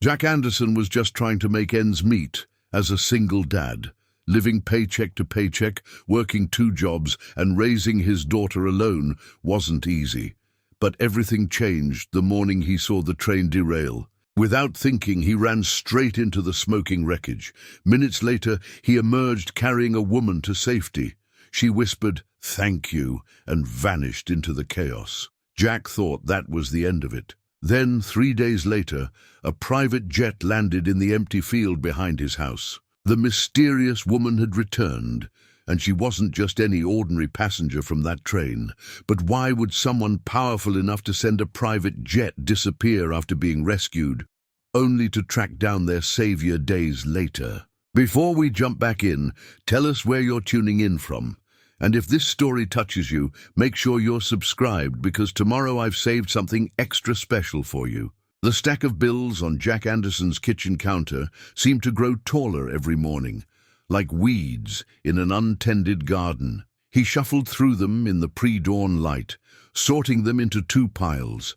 Jack Anderson was just trying to make ends meet as a single dad, living paycheck to paycheck, working 2 jobs, and raising his daughter alone wasn't easy. But everything changed the morning he saw the train derail. Without thinking, he ran straight into the smoking wreckage. Minutes later, he emerged carrying a woman to safety. She whispered, "Thank you," and vanished into the chaos. Jack thought that was the end of it. Then, 3 days later, a private jet landed in the empty field behind his house. The mysterious woman had returned, and she wasn't just any ordinary passenger from that train. But why would someone powerful enough to send a private jet disappear after being rescued, only to track down their savior days later? Before we jump back in, tell us where you're tuning in from. And if this story touches you, make sure you're subscribed, because tomorrow I've saved something extra special for you. The stack of bills on Jack Anderson's kitchen counter seemed to grow taller every morning, like weeds in an untended garden. He shuffled through them in the pre-dawn light, sorting them into 2 piles.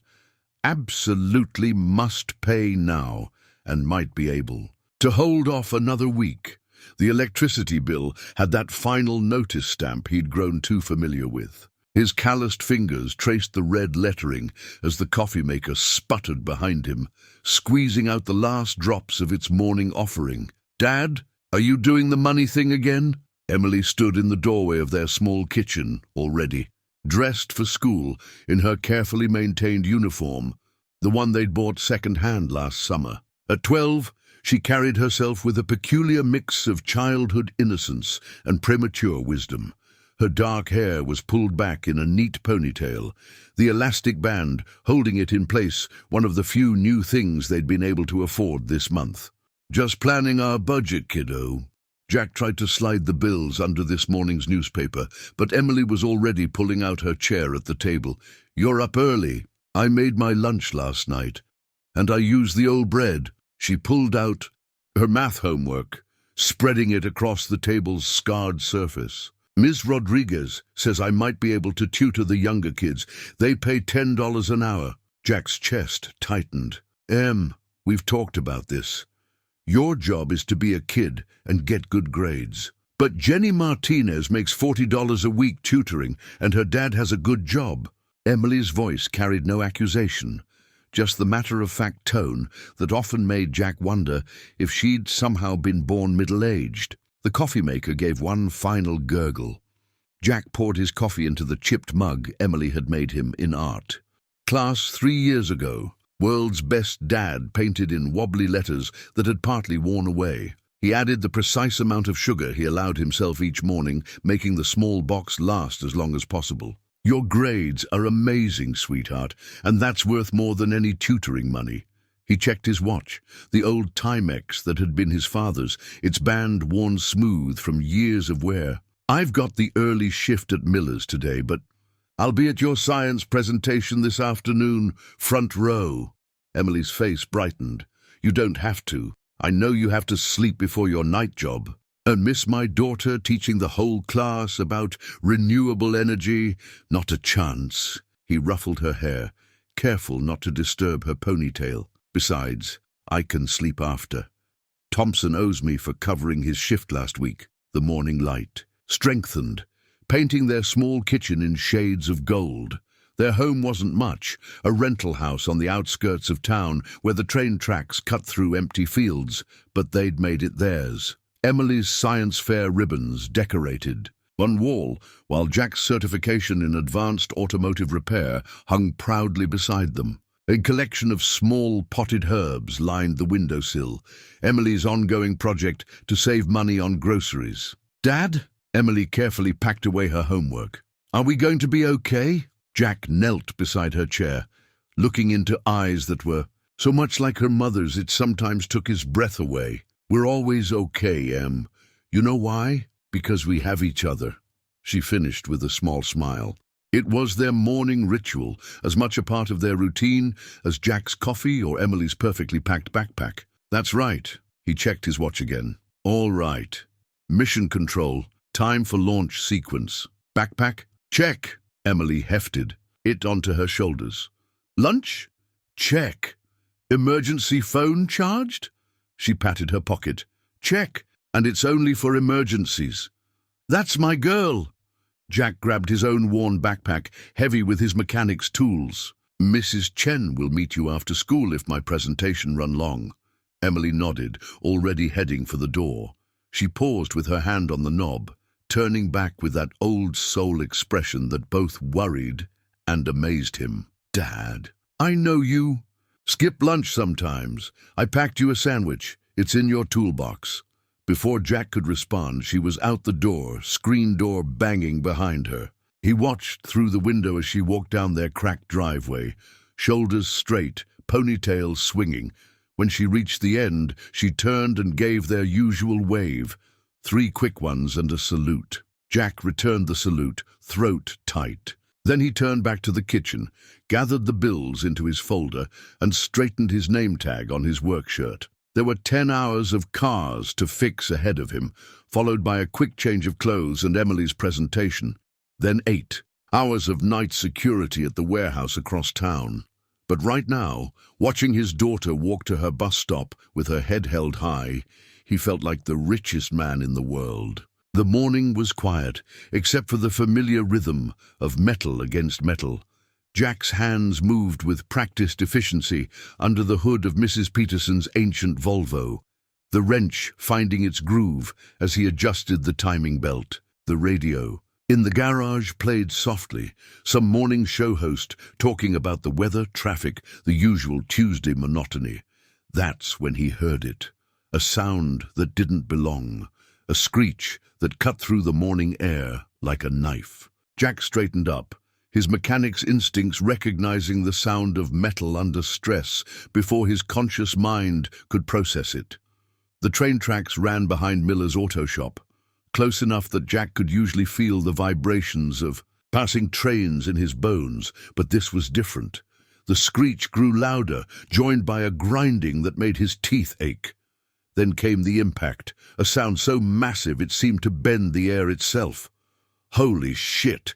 Absolutely must pay now, and might be able to hold off another week. The electricity bill had that final notice stamp he'd grown too familiar with. His calloused fingers traced the red lettering as the coffee maker sputtered behind him, squeezing out the last drops of its morning offering. "Dad, are you doing the money thing again?" Emily stood in the doorway of their small kitchen already, dressed for school in her carefully maintained uniform, the one they'd bought second-hand last summer. At 12, she carried herself with a peculiar mix of childhood innocence and premature wisdom. Her dark hair was pulled back in a neat ponytail, the elastic band holding it in place, one of the few new things they'd been able to afford this month. "Just planning our budget, kiddo." Jack tried to slide the bills under this morning's newspaper, but Emily was already pulling out her chair at the table. "You're up early. I made my lunch last night, and I used the old bread." She pulled out her math homework, spreading it across the table's scarred surface. "Ms. Rodriguez says I might be able to tutor the younger kids. They pay $10 an hour." Jack's chest tightened. We've talked about this. Your job is to be a kid and get good grades. But Jenny Martinez makes $40 a week tutoring, and her dad has a good job." Emily's voice carried no accusation, just the matter-of-fact tone that often made Jack wonder if she'd somehow been born middle-aged. The coffee maker gave one final gurgle. Jack poured his coffee into the chipped mug Emily had made him in art. "Class 3 years ago. World's best dad," painted in wobbly letters that had partly worn away. He added the precise amount of sugar he allowed himself each morning, making the small box last as long as possible. "Your grades are amazing, sweetheart, and that's worth more than any tutoring money." He checked his watch, the old Timex that had been his father's, its band worn smooth from years of wear. "I've got the early shift at Miller's today, but I'll be at your science presentation this afternoon, front row." Emily's face brightened. "You don't have to. I know you have to sleep before your night job. And miss my daughter teaching the whole class about renewable energy? Not a chance." He ruffled her hair, careful not to disturb her ponytail. "Besides, I can sleep after. Thompson owes me for covering his shift last week." The morning light strengthened, painting their small kitchen in shades of gold. Their home wasn't much, a rental house on the outskirts of town where the train tracks cut through empty fields, but they'd made it theirs. Emily's science fair ribbons decorated one wall, while Jack's certification in advanced automotive repair hung proudly beside them. A collection of small potted herbs lined the windowsill, Emily's ongoing project to save money on groceries. "Dad?" Emily carefully packed away her homework. "Are we going to be okay?" Jack knelt beside her chair, looking into eyes that were so much like her mother's it sometimes took his breath away. "We're always okay, Em. You know why? Because we have each other," she finished with a small smile. It was their morning ritual, as much a part of their routine as Jack's coffee or Emily's perfectly packed backpack. "That's right." He checked his watch again. "All right. Mission control. Time for launch sequence. Backpack? Check." Emily hefted it onto her shoulders. "Lunch? Check." Emergency phone charged? She patted her pocket. Check, and it's only for emergencies. That's my girl. Jack grabbed his own worn backpack, heavy with his mechanic's tools. Mrs. Chen will meet you after school if my presentation run long. Emily nodded, already heading for the door. She paused with her hand on the knob, turning back with that old soul expression that both worried and amazed him. Dad, I know you. Skip lunch sometimes. I packed you a sandwich. It's in your toolbox. Before Jack could respond, she was out the door, screen door banging behind her. He watched through the window as she walked down their cracked driveway, shoulders straight, ponytails swinging. When she reached the end, she turned and gave their usual wave, 3 quick ones and a salute. Jack returned the salute, throat tight. Then he turned back to the kitchen, gathered the bills into his folder, and straightened his name tag on his work shirt. There were 10 hours of cars to fix ahead of him, followed by a quick change of clothes and Emily's presentation. Then 8 hours of night security at the warehouse across town. But right now, watching his daughter walk to her bus stop with her head held high, he felt like the richest man in the world. The morning was quiet, except for the familiar rhythm of metal against metal. Jack's hands moved with practiced efficiency under the hood of Mrs. Peterson's ancient Volvo, the wrench finding its groove as he adjusted the timing belt. The radio in the garage played softly, some morning show host talking about the weather, traffic, the usual Tuesday monotony. That's when he heard it, a sound that didn't belong, a screech that cut through the morning air like a knife. Jack straightened up, his mechanic's instincts recognizing the sound of metal under stress before his conscious mind could process it. The train tracks ran behind Miller's auto shop, close enough that Jack could usually feel the vibrations of passing trains in his bones, but this was different. The screech grew louder, joined by a grinding that made his teeth ache. Then came the impact, a sound so massive it seemed to bend the air itself. Holy shit!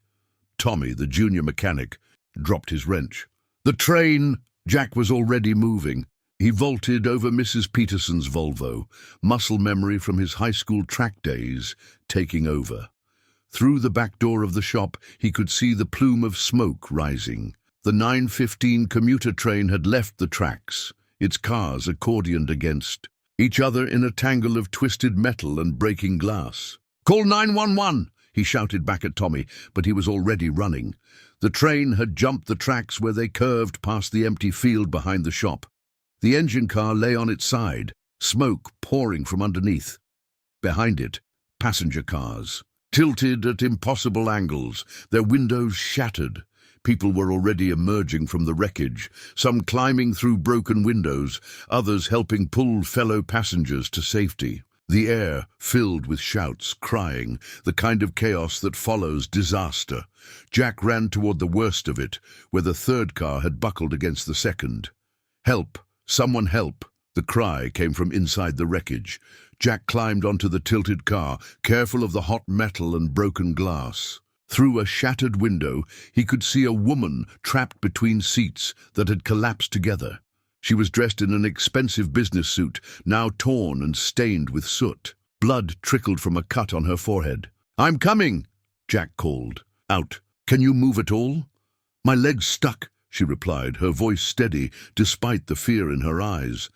Tommy, the junior mechanic, dropped his wrench. The train! Jack was already moving. He vaulted over Mrs. Peterson's Volvo, muscle memory from his high school track days taking over. Through the back door of the shop, he could see the plume of smoke rising. The 9:15 commuter train had left the tracks, its cars accordioned against each other in a tangle of twisted metal and breaking glass. "Call 911!" he shouted back at Tommy, but he was already running. The train had jumped the tracks where they curved past the empty field behind the shop. The engine car lay on its side, smoke pouring from underneath. Behind it, passenger cars, tilted at impossible angles, their windows shattered. People were already emerging from the wreckage, some climbing through broken windows, others helping pull fellow passengers to safety. The air filled with shouts, crying, the kind of chaos that follows disaster. Jack ran toward the worst of it, where the third car had buckled against the second. "Help! Someone help!" The cry came from inside the wreckage. Jack climbed onto the tilted car, careful of the hot metal and broken glass. Through a shattered window, he could see a woman trapped between seats that had collapsed together. She was dressed in an expensive business suit, now torn and stained with soot. Blood trickled from a cut on her forehead. "I'm coming!" Jack called. "Out. Can you move at all?" "My leg's stuck," she replied, her voice steady despite the fear in her eyes.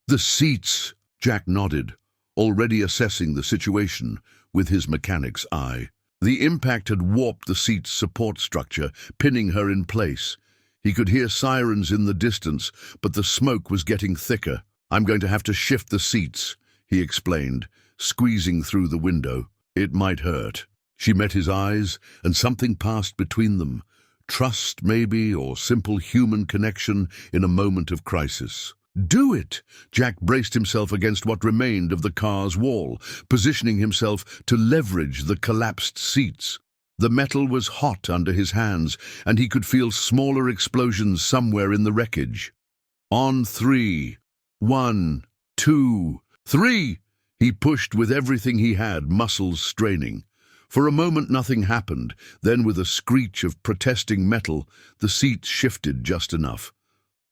"The seats!" Jack nodded, already assessing the situation with his mechanic's eye. The impact had warped the seat's support structure, pinning her in place. He could hear sirens in the distance, but the smoke was getting thicker. "I'm going to have to shift the seats," he explained, squeezing through the window. "It might hurt." She met his eyes, and something passed between them. Trust, maybe, or simple human connection in a moment of crisis. "Do it!" Jack braced himself against what remained of the car's wall, positioning himself to leverage the collapsed seats. The metal was hot under his hands, and he could feel smaller explosions somewhere in the wreckage. "On 3. 1, 2, 3!" He pushed with everything he had, muscles straining. For a moment nothing happened, then with a screech of protesting metal, the seats shifted just enough.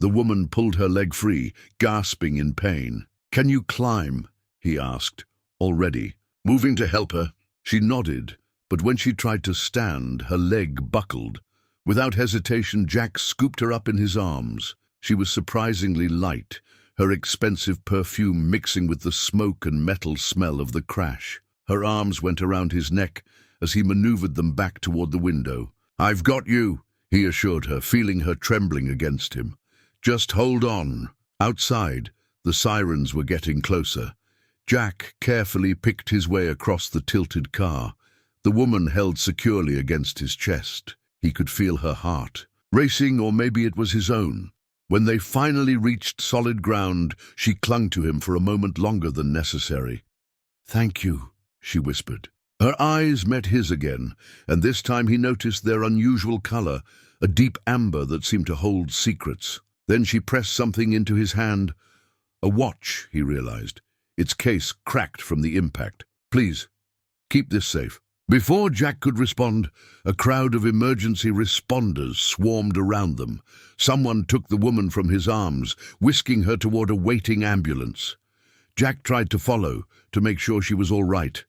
The woman pulled her leg free, gasping in pain. "Can you climb?" he asked, already moving to help her. She nodded, but when she tried to stand, her leg buckled. Without hesitation, Jack scooped her up in his arms. She was surprisingly light, her expensive perfume mixing with the smoke and metal smell of the crash. Her arms went around his neck as he maneuvered them back toward the window. "I've got you," he assured her, feeling her trembling against him. "Just hold on." Outside, the sirens were getting closer. Jack carefully picked his way across the tilted car. The woman held securely against his chest. He could feel her heart, racing, or maybe it was his own. When they finally reached solid ground, she clung to him for a moment longer than necessary. "Thank you," she whispered. Her eyes met his again, and this time he noticed their unusual color, a deep amber that seemed to hold secrets. Then she pressed something into his hand. A watch, he realized, its case cracked from the impact. "Please, keep this safe." Before Jack could respond, a crowd of emergency responders swarmed around them. Someone took the woman from his arms, whisking her toward a waiting ambulance. Jack tried to follow, to make sure she was all right,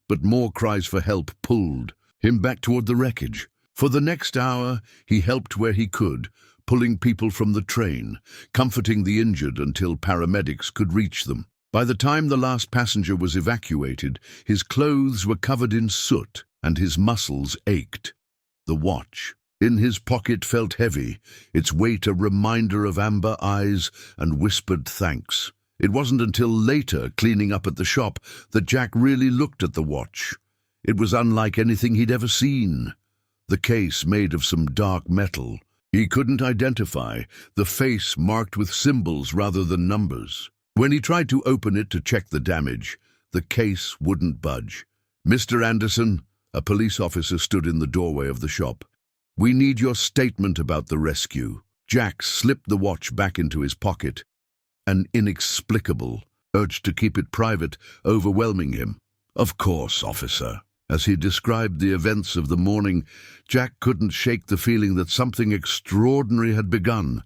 but more cries for help pulled him back toward the wreckage. For the next hour, he helped where he could, pulling people from the train, comforting the injured until paramedics could reach them. By the time the last passenger was evacuated, his clothes were covered in soot and his muscles ached. The watch in his pocket felt heavy, its weight a reminder of amber eyes and whispered thanks. It wasn't until later, cleaning up at the shop, that Jack really looked at the watch. It was unlike anything he'd ever seen. The case made of some dark metal. He couldn't identify, the face marked with symbols rather than numbers. When he tried to open it to check the damage, the case wouldn't budge. "Mr. Anderson," a police officer stood in the doorway of the shop. "We need your statement about the rescue." Jack slipped the watch back into his pocket, an inexplicable urge to keep it private overwhelming him. "Of course, officer." As he described the events of the morning, Jack couldn't shake the feeling that something extraordinary had begun.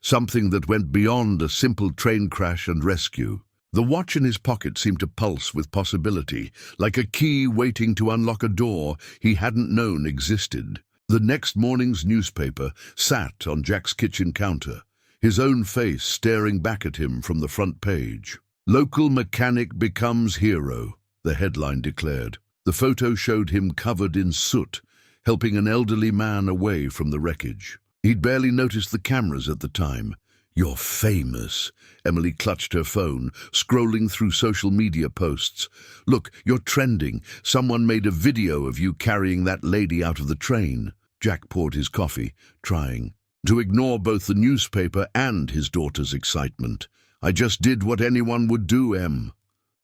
Something that went beyond a simple train crash and rescue. The watch in his pocket seemed to pulse with possibility, like a key waiting to unlock a door he hadn't known existed. The next morning's newspaper sat on Jack's kitchen counter, his own face staring back at him from the front page. "Local mechanic becomes hero," the headline declared. The photo showed him covered in soot, helping an elderly man away from the wreckage. He'd barely noticed the cameras at the time. "You're famous." Emily clutched her phone, scrolling through social media posts. "Look, you're trending. Someone made a video of you carrying that lady out of the train." Jack poured his coffee, trying to ignore both the newspaper and his daughter's excitement. "I just did what anyone would do, Em."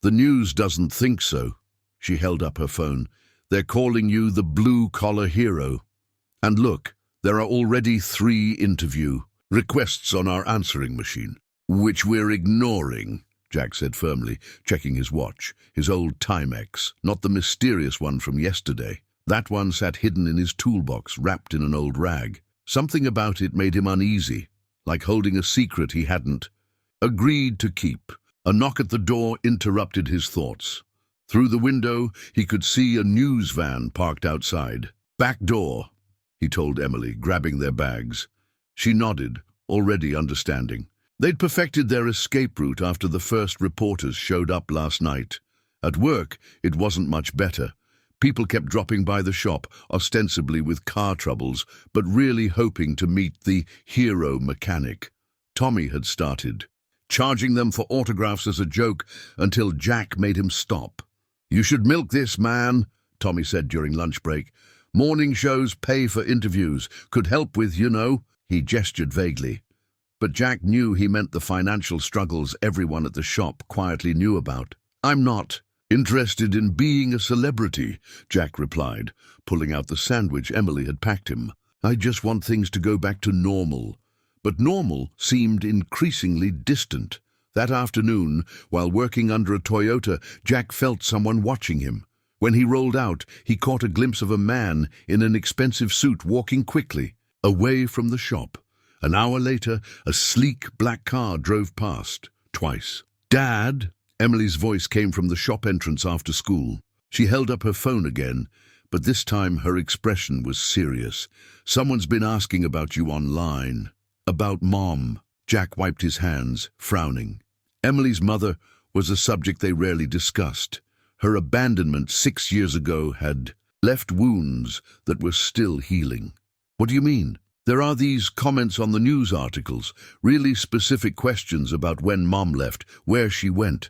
"The news doesn't think so." She held up her phone. "They're calling you the blue-collar hero. And look, there are already 3 interview requests on our answering machine." "Which we're ignoring," Jack said firmly, checking his watch, his old Timex, not the mysterious one from yesterday. That one sat hidden in his toolbox, wrapped in an old rag. Something about it made him uneasy, like holding a secret he hadn't agreed to keep. A knock at the door interrupted his thoughts. Through the window, he could see a news van parked outside. "Back door," he told Emily, grabbing their bags. She nodded, already understanding. They'd perfected their escape route after the first reporters showed up last night. At work, it wasn't much better. People kept dropping by the shop, ostensibly with car troubles, but really hoping to meet the hero mechanic. Tommy had started, charging them for autographs as a joke until Jack made him stop. "You should milk this, man," Tommy said during lunch break. "Morning shows pay for interviews. Could help with, you know." He gestured vaguely. But Jack knew he meant the financial struggles everyone at the shop quietly knew about. "I'm not interested in being a celebrity," Jack replied, pulling out the sandwich Emily had packed him. "I just want things to go back to normal." But normal seemed increasingly distant. That afternoon, while working under a Toyota, Jack felt someone watching him. When he rolled out, he caught a glimpse of a man in an expensive suit walking quickly away from the shop. An hour later, a sleek black car drove past, twice. "Dad?" Emily's voice came from the shop entrance after school. She held up her phone again, but this time her expression was serious. "Someone's been asking about you online." "About Mom." Jack wiped his hands, frowning. Emily's mother was a subject they rarely discussed. Her abandonment 6 years ago had left wounds that were still healing. "What do you mean?" "There are these comments on the news articles, really specific questions about when Mom left, where she went.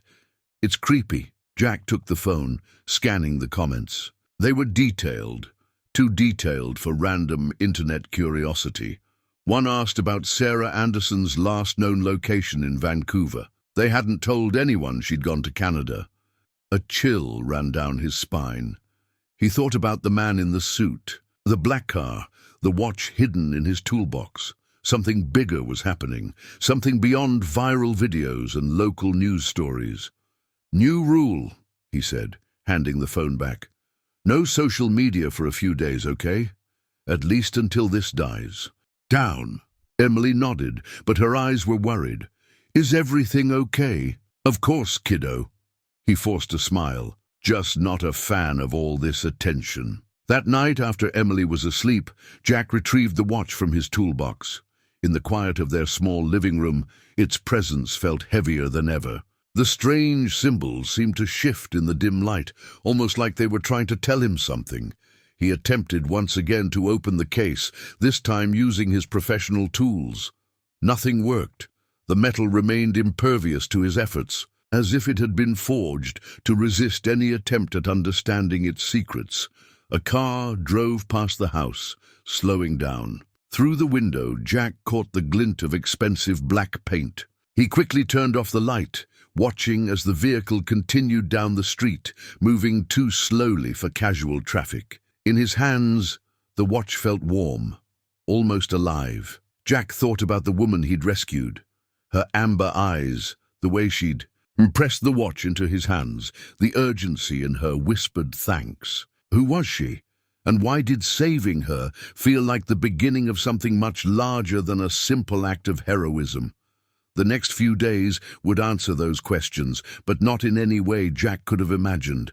It's creepy." Jack took the phone, scanning the comments. They were detailed, too detailed for random internet curiosity. One asked about Sarah Anderson's last known location in Vancouver. They hadn't told anyone she'd gone to Canada. A chill ran down his spine. He thought about the man in the suit, the black car, the watch hidden in his toolbox. Something bigger was happening, something beyond viral videos and local news stories. "New rule," he said, handing the phone back. "No social media for a few days, okay? At least until this dies." "Down." Emily nodded, but her eyes were worried. "Is everything okay?" "Of course, kiddo." He forced a smile. "Just not a fan of all this attention." That night, after Emily was asleep, Jack retrieved the watch from his toolbox. In the quiet of their small living room, its presence felt heavier than ever. The strange symbols seemed to shift in the dim light, almost like they were trying to tell him something. He attempted once again to open the case, this time using his professional tools. Nothing worked. The metal remained impervious to his efforts, as if it had been forged to resist any attempt at understanding its secrets. A car drove past the house, slowing down. Through the window, Jack caught the glint of expensive black paint. He quickly turned off the light, watching as the vehicle continued down the street, moving too slowly for casual traffic. In his hands, the watch felt warm, almost alive. Jack thought about the woman he'd rescued. Her amber eyes, the way she'd pressed the watch into his hands, the urgency in her whispered thanks. Who was she? And why did saving her feel like the beginning of something much larger than a simple act of heroism? The next few days would answer those questions, but not in any way Jack could have imagined.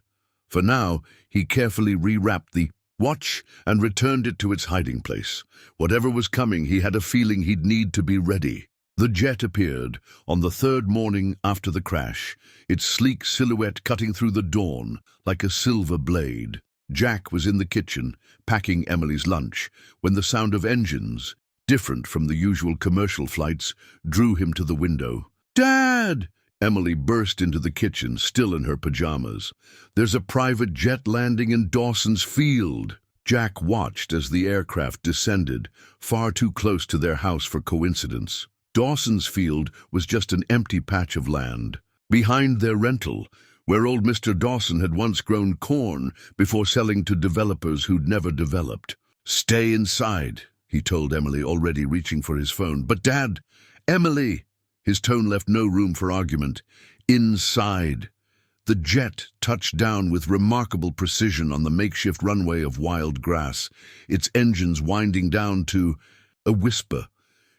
For now, he carefully rewrapped the watch and returned it to its hiding place. Whatever was coming, he had a feeling he'd need to be ready. The jet appeared on the third morning after the crash, its sleek silhouette cutting through the dawn like a silver blade. Jack was in the kitchen, packing Emily's lunch, when the sound of engines, different from the usual commercial flights, drew him to the window. "Dad!" Emily burst into the kitchen, still in her pajamas. "There's a private jet landing in Dawson's Field." Jack watched as the aircraft descended, far too close to their house for coincidence. Dawson's Field was just an empty patch of land. Behind their rental, where old Mr. Dawson had once grown corn before selling to developers who'd never developed. "Stay inside," he told Emily, already reaching for his phone. "But Dad, Emily!" His tone left no room for argument. "Inside." The jet touched down with remarkable precision on the makeshift runway of wild grass, its engines winding down to a whisper.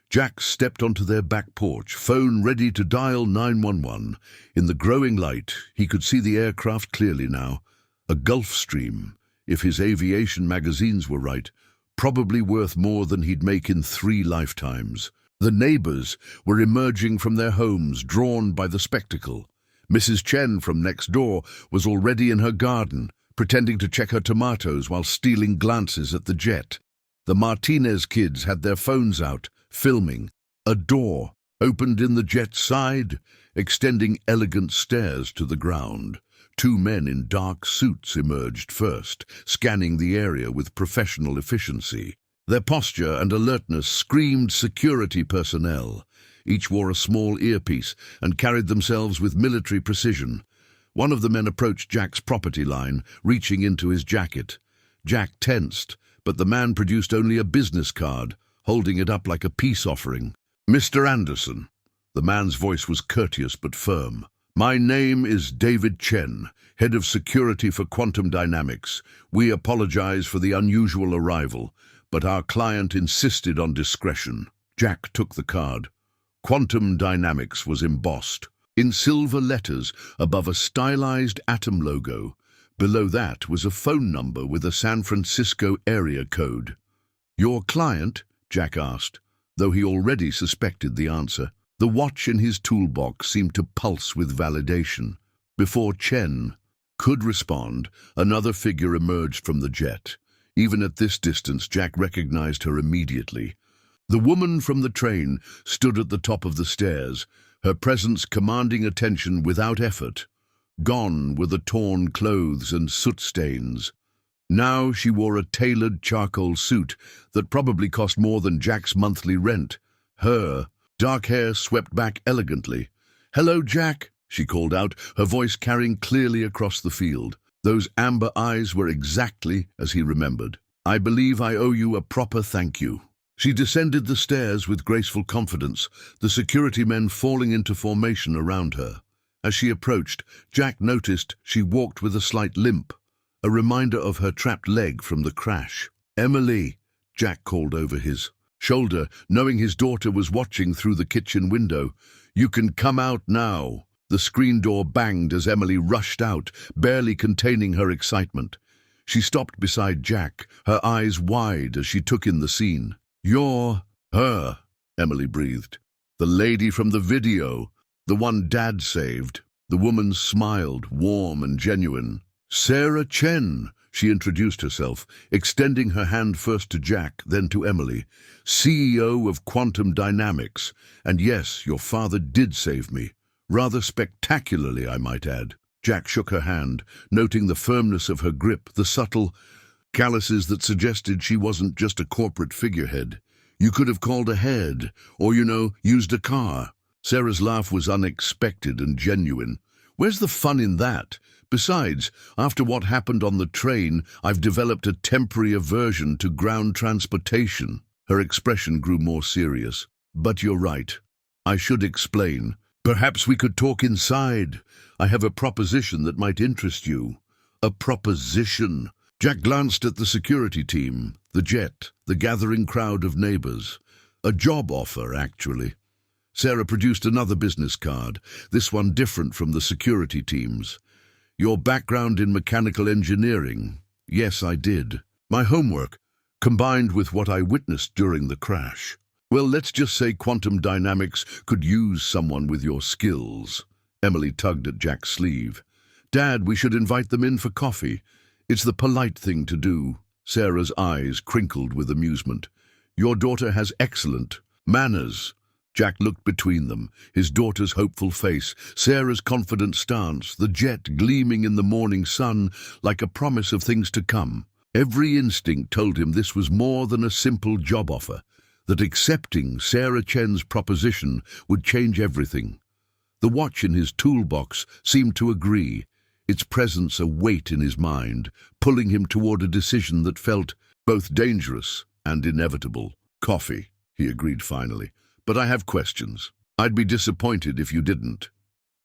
Jack stepped onto their back porch, phone ready to dial 911. In the growing light, he could see the aircraft clearly now. A Gulf Stream, if his aviation magazines were right, probably worth more than he'd make in 3 lifetimes. The neighbors were emerging from their homes, drawn by the spectacle. Mrs. Chen from next door was already in her garden, pretending to check her tomatoes while stealing glances at the jet. The Martinez kids had their phones out, filming. A door opened in the jet's side, extending elegant stairs to the ground. 2 men in dark suits emerged first, scanning the area with professional efficiency. Their posture and alertness screamed security personnel. Each wore a small earpiece and carried themselves with military precision. One of the men approached Jack's property line, reaching into his jacket. Jack tensed, but the man produced only a business card, holding it up like a peace offering. "Mr. Anderson." The man's voice was courteous but firm. "My name is David Chen, head of security for Quantum Dynamics. We apologize for the unusual arrival, but our client insisted on discretion." Jack took the card. Quantum Dynamics was embossed in silver letters above a stylized atom logo. Below that was a phone number with a San Francisco area code. "Your client?" Jack asked, though he already suspected the answer. The watch in his toolbox seemed to pulse with validation. Before Chen could respond, another figure emerged from the jet. Even at this distance, Jack recognized her immediately. The woman from the train stood at the top of the stairs, her presence commanding attention without effort. Gone were the torn clothes and soot stains. Now she wore a tailored charcoal suit that probably cost more than Jack's monthly rent. Her dark hair swept back elegantly. "Hello, Jack," she called out, her voice carrying clearly across the field. Those amber eyes were exactly as he remembered. "I believe I owe you a proper thank you." She descended the stairs with graceful confidence, the security men falling into formation around her. As she approached, Jack noticed she walked with a slight limp, a reminder of her trapped leg from the crash. "Emily," Jack called over his shoulder, knowing his daughter was watching through the kitchen window. "You can come out now." The screen door banged as Emily rushed out, barely containing her excitement. She stopped beside Jack, her eyes wide as she took in the scene. "You're her," Emily breathed. "The lady from the video, the one Dad saved." The woman smiled, warm and genuine. "Sarah Chen," she introduced herself, extending her hand first to Jack, then to Emily. "CEO of Quantum Dynamics. And yes, your father did save me. Rather spectacularly, I might add." Jack shook her hand, noting the firmness of her grip, the subtle calluses that suggested she wasn't just a corporate figurehead. "You could have called ahead, or, used a car." Sarah's laugh was unexpected and genuine. "Where's the fun in that? Besides, after what happened on the train, I've developed a temporary aversion to ground transportation." Her expression grew more serious. "But you're right. I should explain. Perhaps we could talk inside. I have a proposition that might interest you." "A proposition?" Jack glanced at the security team, the jet, the gathering crowd of neighbors. "A job offer, actually." Sarah produced another business card, this one different from the security team's. "Your background in mechanical engineering?" "Yes, I did. My homework, combined with what I witnessed during the crash. Well, let's just say Quantum Dynamics could use someone with your skills." Emily tugged at Jack's sleeve. "Dad, we should invite them in for coffee. It's the polite thing to do." Sarah's eyes crinkled with amusement. "Your daughter has excellent manners." Jack looked between them, his daughter's hopeful face, Sarah's confident stance, the jet gleaming in the morning sun like a promise of things to come. Every instinct told him this was more than a simple job offer, that accepting Sarah Chen's proposition would change everything. The watch in his toolbox seemed to agree, its presence a weight in his mind, pulling him toward a decision that felt both dangerous and inevitable. "Coffee," he agreed finally. "But I have questions. I'd be disappointed if you didn't."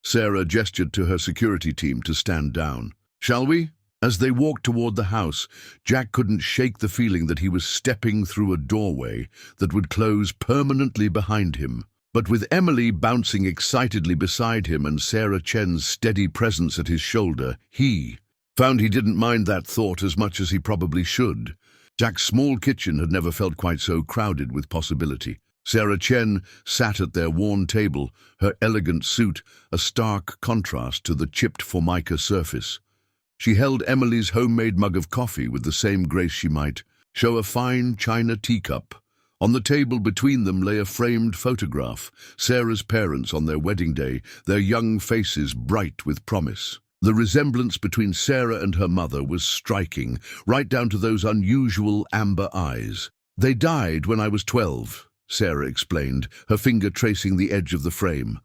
Sarah gestured to her security team to stand down. "Shall we?" As they walked toward the house, Jack couldn't shake the feeling that he was stepping through a doorway that would close permanently behind him. But with Emily bouncing excitedly beside him and Sarah Chen's steady presence at his shoulder, he found he didn't mind that thought as much as he probably should. Jack's small kitchen had never felt quite so crowded with possibility. Sarah Chen sat at their worn table, her elegant suit a stark contrast to the chipped formica surface. She held Emily's homemade mug of coffee with the same grace she might show a fine china teacup. On the table between them lay a framed photograph, Sarah's parents on their wedding day, their young faces bright with promise. The resemblance between Sarah and her mother was striking, right down to those unusual amber eyes. "They died when I was 12, Sarah explained, her finger tracing the edge of the frame.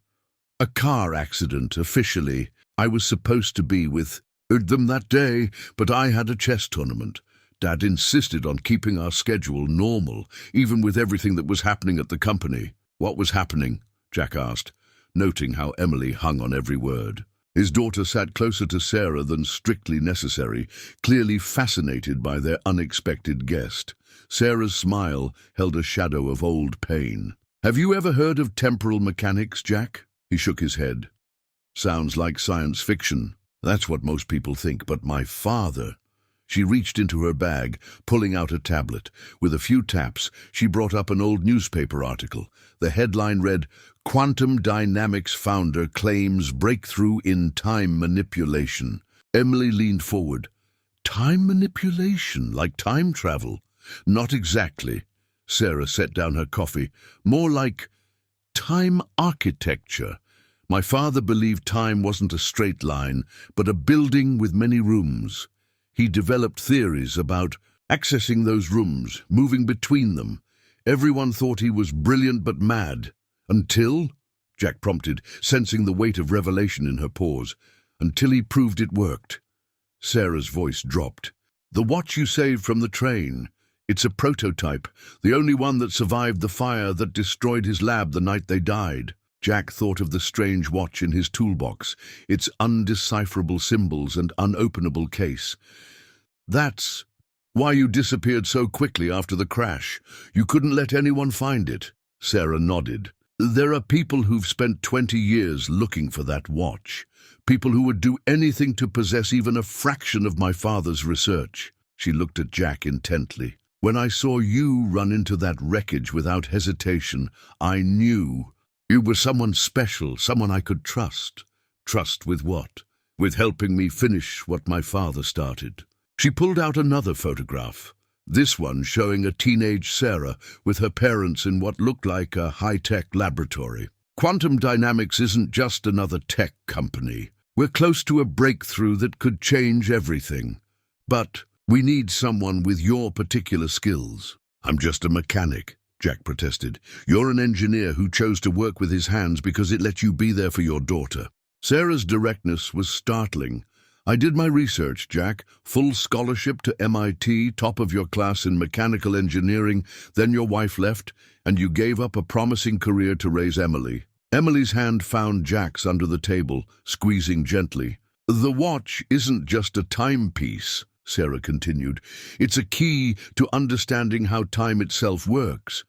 "A car accident, officially. I was supposed to be with them that day, but I had a chess tournament. Dad insisted on keeping our schedule normal, even with everything that was happening at the company." "What was happening?" Jack asked, noting how Emily hung on every word. His daughter sat closer to Sarah than strictly necessary, clearly fascinated by their unexpected guest. Sarah's smile held a shadow of old pain. "Have you ever heard of temporal mechanics, Jack?" He shook his head. "Sounds like science fiction. That's what most people think, but my father—" She reached into her bag, pulling out a tablet. With a few taps, she brought up an old newspaper article. The headline read, "Quantum Dynamics Founder Claims Breakthrough in Time Manipulation." Emily leaned forward. "Time manipulation, like time travel?" "Not exactly." Sarah set down her coffee. "More like time architecture. My father believed time wasn't a straight line, but a building with many rooms. He developed theories about accessing those rooms, moving between them. Everyone thought he was brilliant but mad. Until, Jack prompted, sensing the weight of revelation in her pause, until he proved it worked. Sarah's voice dropped. "The watch you saved from the train. It's a prototype, the only one that survived the fire that destroyed his lab the night they died." Jack thought of the strange watch in his toolbox, its undecipherable symbols and unopenable case. "That's why you disappeared so quickly after the crash. You couldn't let anyone find it." Sarah nodded. "There are people who've spent 20 years looking for that watch. People who would do anything to possess even a fraction of my father's research." She looked at Jack intently. "When I saw you run into that wreckage without hesitation, I knew you were someone special, someone I could trust." "Trust with what?" "With helping me finish what my father started." She pulled out another photograph, this one showing a teenage Sarah with her parents in what looked like a high-tech laboratory. "Quantum Dynamics isn't just another tech company. We're close to a breakthrough that could change everything. But we need someone with your particular skills." "I'm just a mechanic," Jack protested. "You're an engineer who chose to work with his hands because it let you be there for your daughter." Sarah's directness was startling. "I did my research, Jack. Full scholarship to MIT, top of your class in mechanical engineering. Then your wife left, and you gave up a promising career to raise Emily." Emily's hand found Jack's under the table, squeezing gently. "The watch isn't just a timepiece," Sarah continued. "It's a key to understanding how time itself works.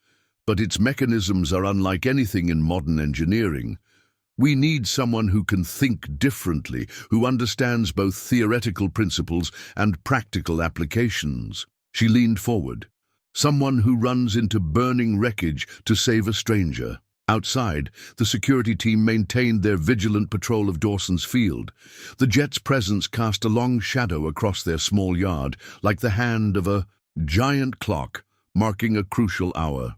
But its mechanisms are unlike anything in modern engineering. We need someone who can think differently, who understands both theoretical principles and practical applications." She leaned forward. "Someone who runs into burning wreckage to save a stranger." Outside, the security team maintained their vigilant patrol of Dawson's Field. The jet's presence cast a long shadow across their small yard, like the hand of a giant clock marking a crucial hour.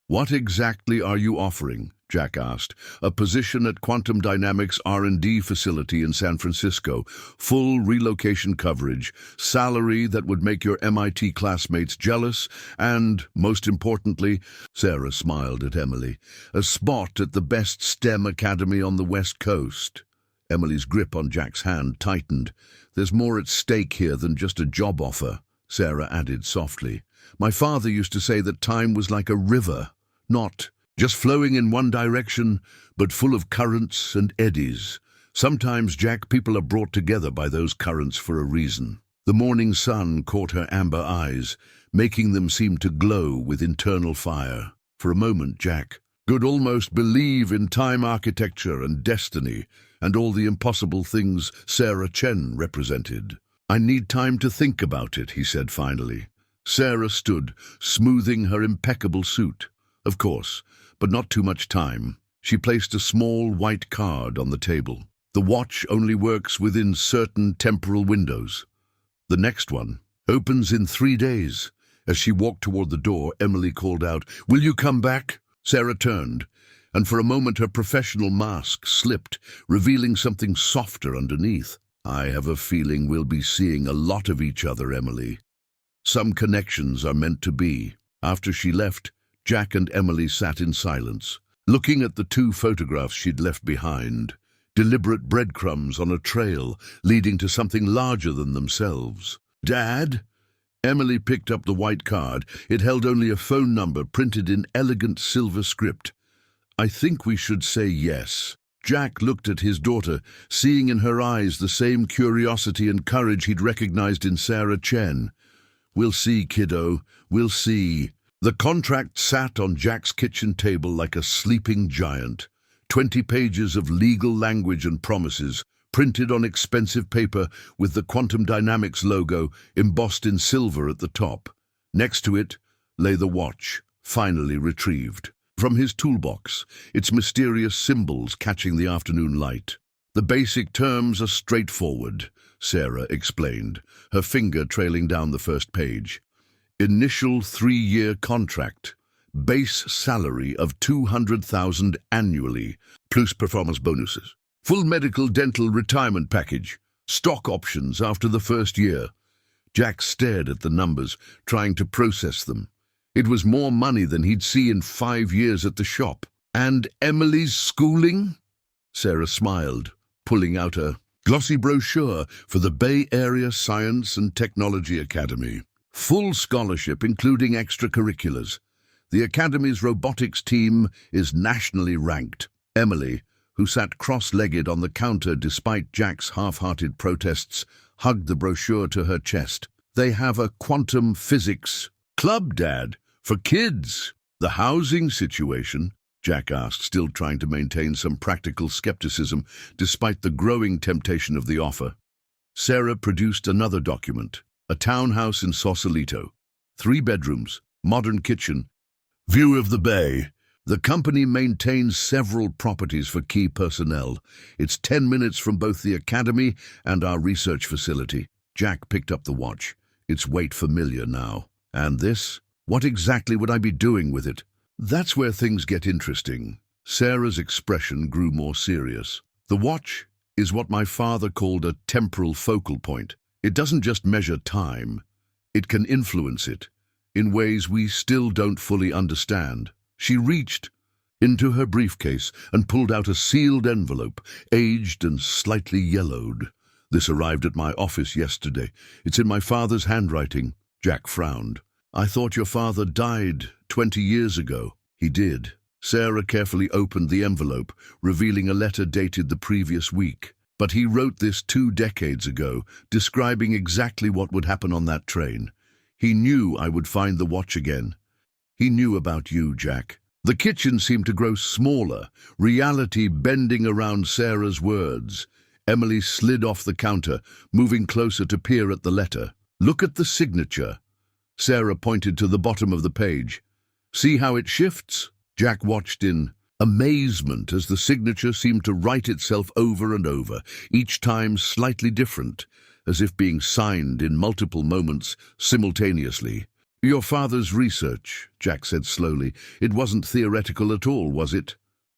"What exactly are you offering?" Jack asked. "A position at Quantum Dynamics R&D facility in San Francisco, full relocation coverage, salary that would make your MIT classmates jealous, and, most importantly," Sarah smiled at Emily, "a spot at the best STEM academy on the West Coast." Emily's grip on Jack's hand tightened. "There's more at stake here than just a job offer," Sarah added softly. "My father used to say that time was like a river, not just flowing in one direction, but full of currents and eddies. Sometimes, Jack, people are brought together by those currents for a reason." The morning sun caught her amber eyes, making them seem to glow with internal fire. For a moment, Jack could almost believe in time architecture and destiny, and all the impossible things Sarah Chen represented. "I need time to think about it," he said finally. Sarah stood, smoothing her impeccable suit. "Of course, but not too much time." She placed a small white card on the table. "The watch only works within certain temporal windows. The next one opens in 3 days." As she walked toward the door, Emily called out, "Will you come back?" Sarah turned, and for a moment her professional mask slipped, revealing something softer underneath. "I have a feeling we'll be seeing a lot of each other, Emily. Some connections are meant to be." After she left, Jack and Emily sat in silence, looking at the 2 photographs she'd left behind, deliberate breadcrumbs on a trail leading to something larger than themselves. "Dad?" Emily picked up the white card. It held only a phone number printed in elegant silver script. "I think we should say yes." Jack looked at his daughter, seeing in her eyes the same curiosity and courage he'd recognized in Sarah Chen. "We'll see, kiddo, we'll see." The contract sat on Jack's kitchen table like a sleeping giant. 20 pages of legal language and promises, printed on expensive paper with the Quantum Dynamics logo embossed in silver at the top. Next to it lay the watch, finally retrieved from his toolbox, its mysterious symbols catching the afternoon light. "The basic terms are straightforward," Sarah explained, her finger trailing down the first page. "Initial 3-year contract. Base salary of $200,000 annually, plus performance bonuses. Full medical dental retirement package. Stock options after the first year." Jack stared at the numbers, trying to process them. It was more money than he'd seen in 5 years at the shop. "And Emily's schooling?" Sarah smiled, pulling out a glossy brochure for the Bay Area Science and Technology Academy. Full scholarship, including extracurriculars. The Academy's robotics team is nationally ranked. Emily, who sat cross-legged on the counter despite Jack's half-hearted protests, hugged the brochure to her chest. "They have a quantum physics club, Dad, for kids." "The housing situation?" Jack asked, still trying to maintain some practical skepticism despite the growing temptation of the offer. Sarah produced another document. A townhouse in Sausalito. 3 bedrooms, modern kitchen, view of the bay. The company maintains several properties for key personnel. It's 10 minutes from both the academy and our research facility. Jack picked up the watch. Its weight familiar now. "And this? What exactly would I be doing with it?" "That's where things get interesting." Sarah's expression grew more serious. "The watch is what my father called a temporal focal point. It doesn't just measure time. It can influence it in ways we still don't fully understand." She reached into her briefcase and pulled out a sealed envelope, aged and slightly yellowed. "This arrived at my office yesterday. It's in my father's handwriting." Jack frowned. "I thought your father died 20 years ago." "He did." Sarah carefully opened the envelope, revealing a letter dated the previous week. "But he wrote this 2 decades ago, describing exactly what would happen on that train. He knew I would find the watch again. He knew about you, Jack." The kitchen seemed to grow smaller, reality bending around Sarah's words. Emily slid off the counter, moving closer to peer at the letter. "Look at the signature." Sarah pointed to the bottom of the page. "See how it shifts?" Jack watched in amazement as the signature seemed to write itself over and over, each time slightly different, as if being signed in multiple moments simultaneously. "Your father's research," Jack said slowly. "It wasn't theoretical at all, was it?"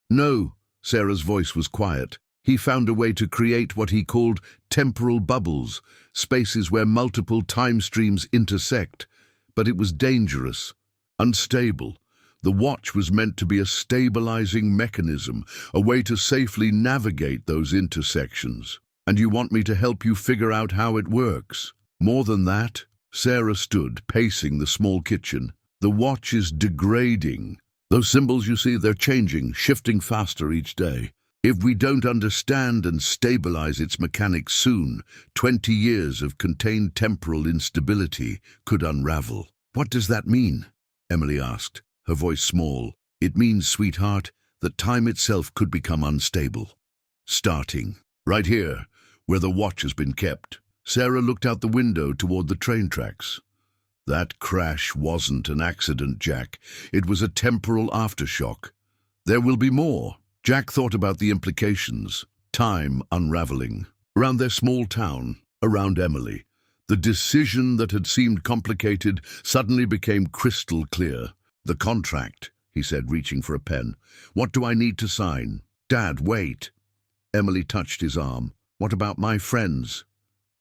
"No," Sarah's voice was quiet. "He found a way to create what he called temporal bubbles, spaces where multiple time streams intersect. But it was dangerous, unstable. The watch was meant to be a stabilizing mechanism, a way to safely navigate those intersections. And you want me to help you figure out how it works?" "More than that." Sarah stood, pacing the small kitchen. "The watch is degrading. Those symbols you see, they're changing, shifting faster each day. If we don't understand and stabilize its mechanics soon, 20 years of contained temporal instability could unravel." "What does that mean?" Emily asked, her voice small. "It means, sweetheart, that time itself could become unstable. Starting right here, where the watch has been kept." Sarah looked out the window toward the train tracks. "That crash wasn't an accident, Jack. It was a temporal aftershock. There will be more." Jack thought about the implications. Time unraveling. Around their small town, around Emily. The decision that had seemed complicated suddenly became crystal clear. "The contract," he said, reaching for a pen. "What do I need to sign?" "Dad, wait." Emily touched his arm. "What about my friends?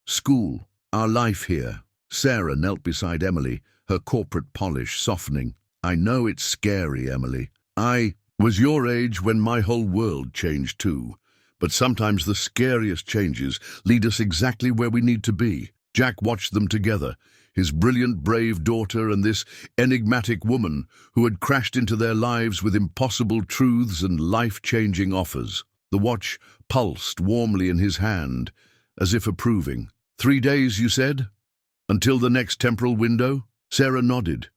School, our life here?" Sarah knelt beside Emily, her corporate polish softening. "I know it's scary, Emily. I was your age when my whole world changed too. But sometimes the scariest changes lead us exactly where we need to be." Jack watched them together, his brilliant, brave daughter and this enigmatic woman who had crashed into their lives with impossible truths and life-changing offers. The watch pulsed warmly in his hand, as if approving. 3 days, you said? Until the next temporal window? Sarah nodded.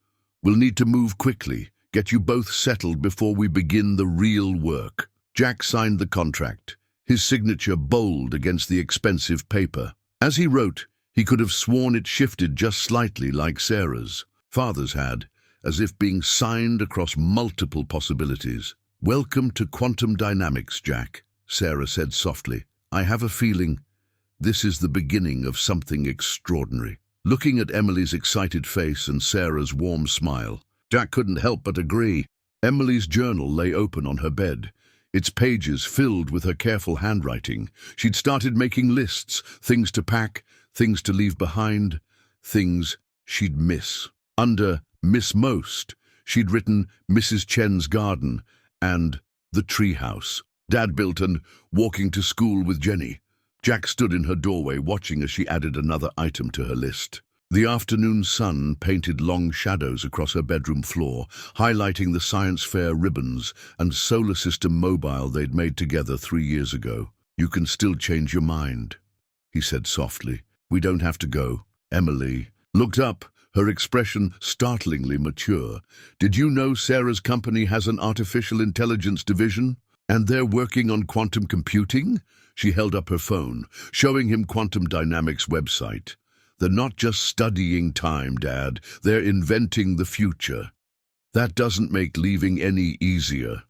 We'll need to move quickly, get you both settled before we begin the real work. Jack signed the contract, his signature bold against the expensive paper. As he wrote, he could have sworn it shifted just slightly like Sarah's. Father's had, as if being signed across multiple possibilities. Welcome to quantum dynamics, Jack, Sarah said softly. I have a feeling this is the beginning of something extraordinary. Looking at Emily's excited face and Sarah's warm smile, Jack couldn't help but agree. Emily's journal lay open on her bed, its pages filled with her careful handwriting. She'd started making lists, things to pack, things to leave behind, things she'd miss. Under Miss Most, she'd written Mrs. Chen's garden and the treehouse. Dad built and walking to school with Jenny. Jack stood in her doorway watching as she added another item to her list. The afternoon sun painted long shadows across her bedroom floor, highlighting the science fair ribbons and solar system mobile they'd made together 3 years ago. You can still change your mind, he said softly. We don't have to go. Emily looked up, her expression startlingly mature. Did you know Sarah's company has an artificial intelligence division? And they're working on quantum computing? She held up her phone, showing him Quantum Dynamics' website. They're not just studying time, Dad. They're inventing the future. That doesn't make leaving any easier.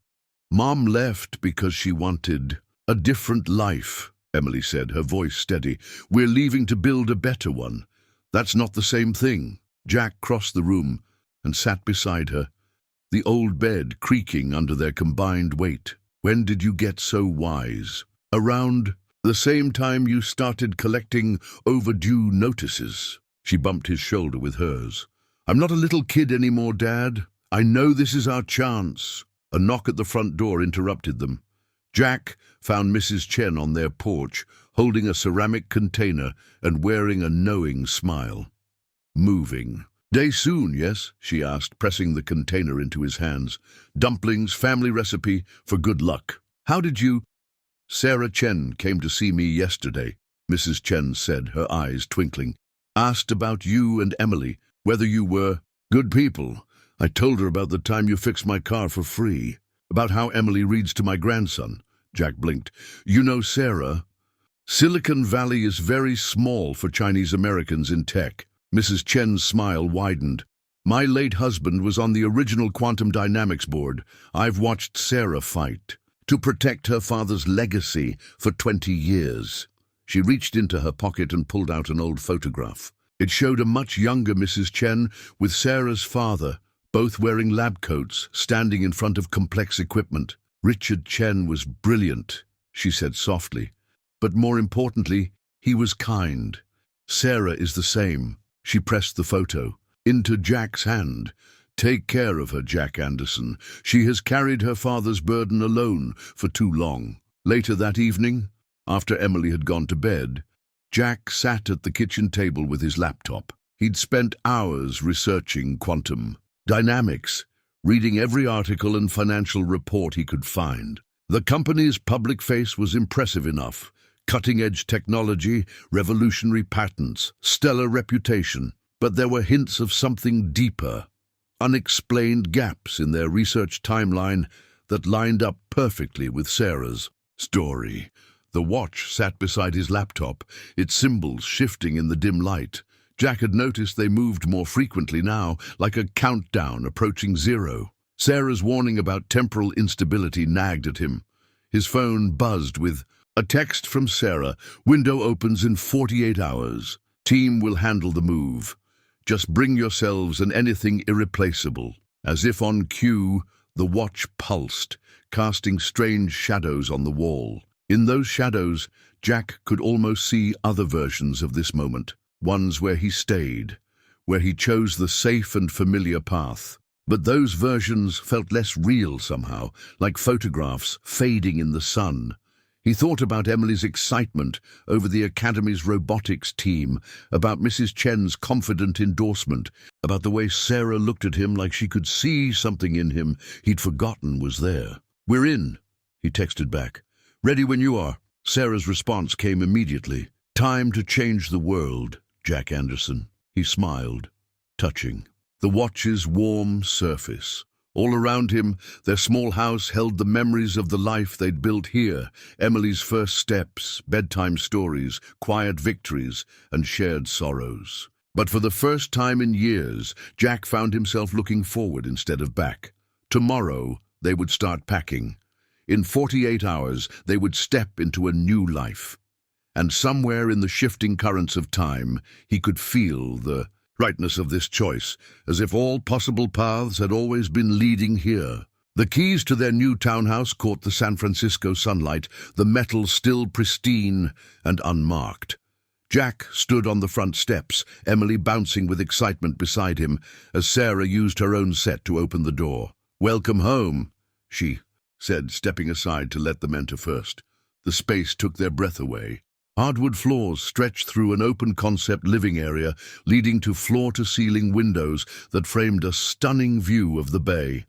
Mom left because she wanted a different life, Emily said, her voice steady. We're leaving to build a better one. That's not the same thing. Jack crossed the room and sat beside her, the old bed creaking under their combined weight. When did you get so wise? Around the same time you started collecting overdue notices. She bumped his shoulder with hers. I'm not a little kid anymore, Dad. I know this is our chance. A knock at the front door interrupted them. Jack found Mrs. Chen on their porch, holding a ceramic container and wearing a knowing smile. Moving. Day soon, yes? She asked, pressing the container into his hands. Dumplings, family recipe, for good luck. How did you... Sarah Chen came to see me yesterday, Mrs. Chen said, her eyes twinkling. Asked about you and Emily, whether you were good people. I told her about the time you fixed my car for free, about how Emily reads to my grandson. Jack blinked. You know, Sarah, Silicon Valley is very small for Chinese Americans in tech. Mrs. Chen's smile widened. My late husband was on the original Quantum Dynamics board. I've watched Sarah fight to protect her father's legacy for 20 years. She reached into her pocket and pulled out an old photograph. It showed a much younger Mrs. Chen with Sarah's father, both wearing lab coats, standing in front of complex equipment. Richard Chen was brilliant, she said softly. But more importantly, he was kind. Sarah is the same. She pressed the photo into Jack's hand. Take care of her, Jack Anderson. She has carried her father's burden alone for too long. Later that evening, after Emily had gone to bed, Jack sat at the kitchen table with his laptop. He'd spent hours researching quantum dynamics, reading every article and financial report he could find. The company's public face was impressive enough. Cutting-edge technology, revolutionary patents, stellar reputation. But there were hints of something deeper, unexplained gaps in their research timeline that lined up perfectly with Sarah's story. The watch sat beside his laptop, its symbols shifting in the dim light. Jack had noticed they moved more frequently now, like a countdown approaching 0. Sarah's warning about temporal instability nagged at him. His phone buzzed with a text from Sarah. Window opens in 48 hours. Team will handle the move. Just bring yourselves and anything irreplaceable. As if on cue, the watch pulsed, casting strange shadows on the wall. In those shadows, Jack could almost see other versions of this moment. Ones where he stayed, where he chose the safe and familiar path. But those versions felt less real somehow, like photographs fading in the sun. He thought about Emily's excitement over the Academy's robotics team, about Mrs. Chen's confident endorsement, about the way Sarah looked at him like she could see something in him he'd forgotten was there. We're in, he texted back. Ready when you are. Sarah's response came immediately. Time to change the world, Jack Anderson. He smiled, touching the watch's warm surface. All around him, their small house held the memories of the life they'd built here. Emily's first steps, bedtime stories, quiet victories, and shared sorrows. But for the first time in years, Jack found himself looking forward instead of back. Tomorrow, they would start packing. In 48 hours, they would step into a new life. And somewhere in the shifting currents of time, he could feel the rightness of this choice, as if all possible paths had always been leading here. The keys to their new townhouse caught the San Francisco sunlight, the metal still pristine and unmarked. Jack stood on the front steps, Emily bouncing with excitement beside him, as Sarah used her own set to open the door. "Welcome home," she said, stepping aside to let them enter first. The space took their breath away. Hardwood floors stretched through an open-concept living area, leading to floor-to-ceiling windows that framed a stunning view of the bay.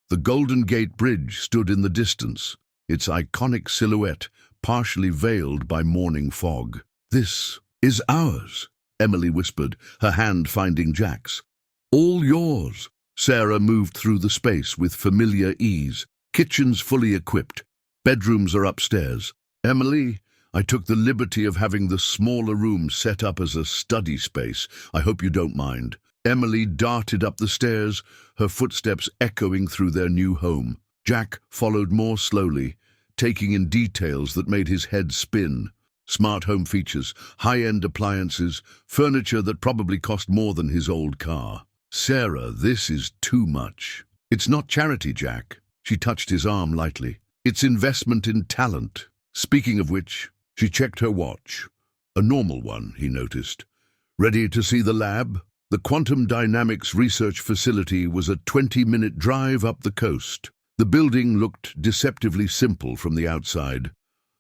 The Golden Gate Bridge stood in the distance, its iconic silhouette partially veiled by morning fog. "This is ours," Emily whispered, her hand finding Jack's. "All yours." Sarah moved through the space with familiar ease. Kitchens fully equipped. Bedrooms are upstairs. "Emily, I took the liberty of having the smaller room set up as a study space. I hope you don't mind." Emily darted up the stairs, her footsteps echoing through their new home. Jack followed more slowly, taking in details that made his head spin. Smart home features, high-end appliances, furniture that probably cost more than his old car. "Sarah, this is too much." "It's not charity, Jack." She touched his arm lightly. "It's investment in talent." Speaking of which, she checked her watch. A normal one, he noticed. "Ready to see the lab?" The quantum dynamics research facility was a 20-minute drive up the coast. The building looked deceptively simple from the outside.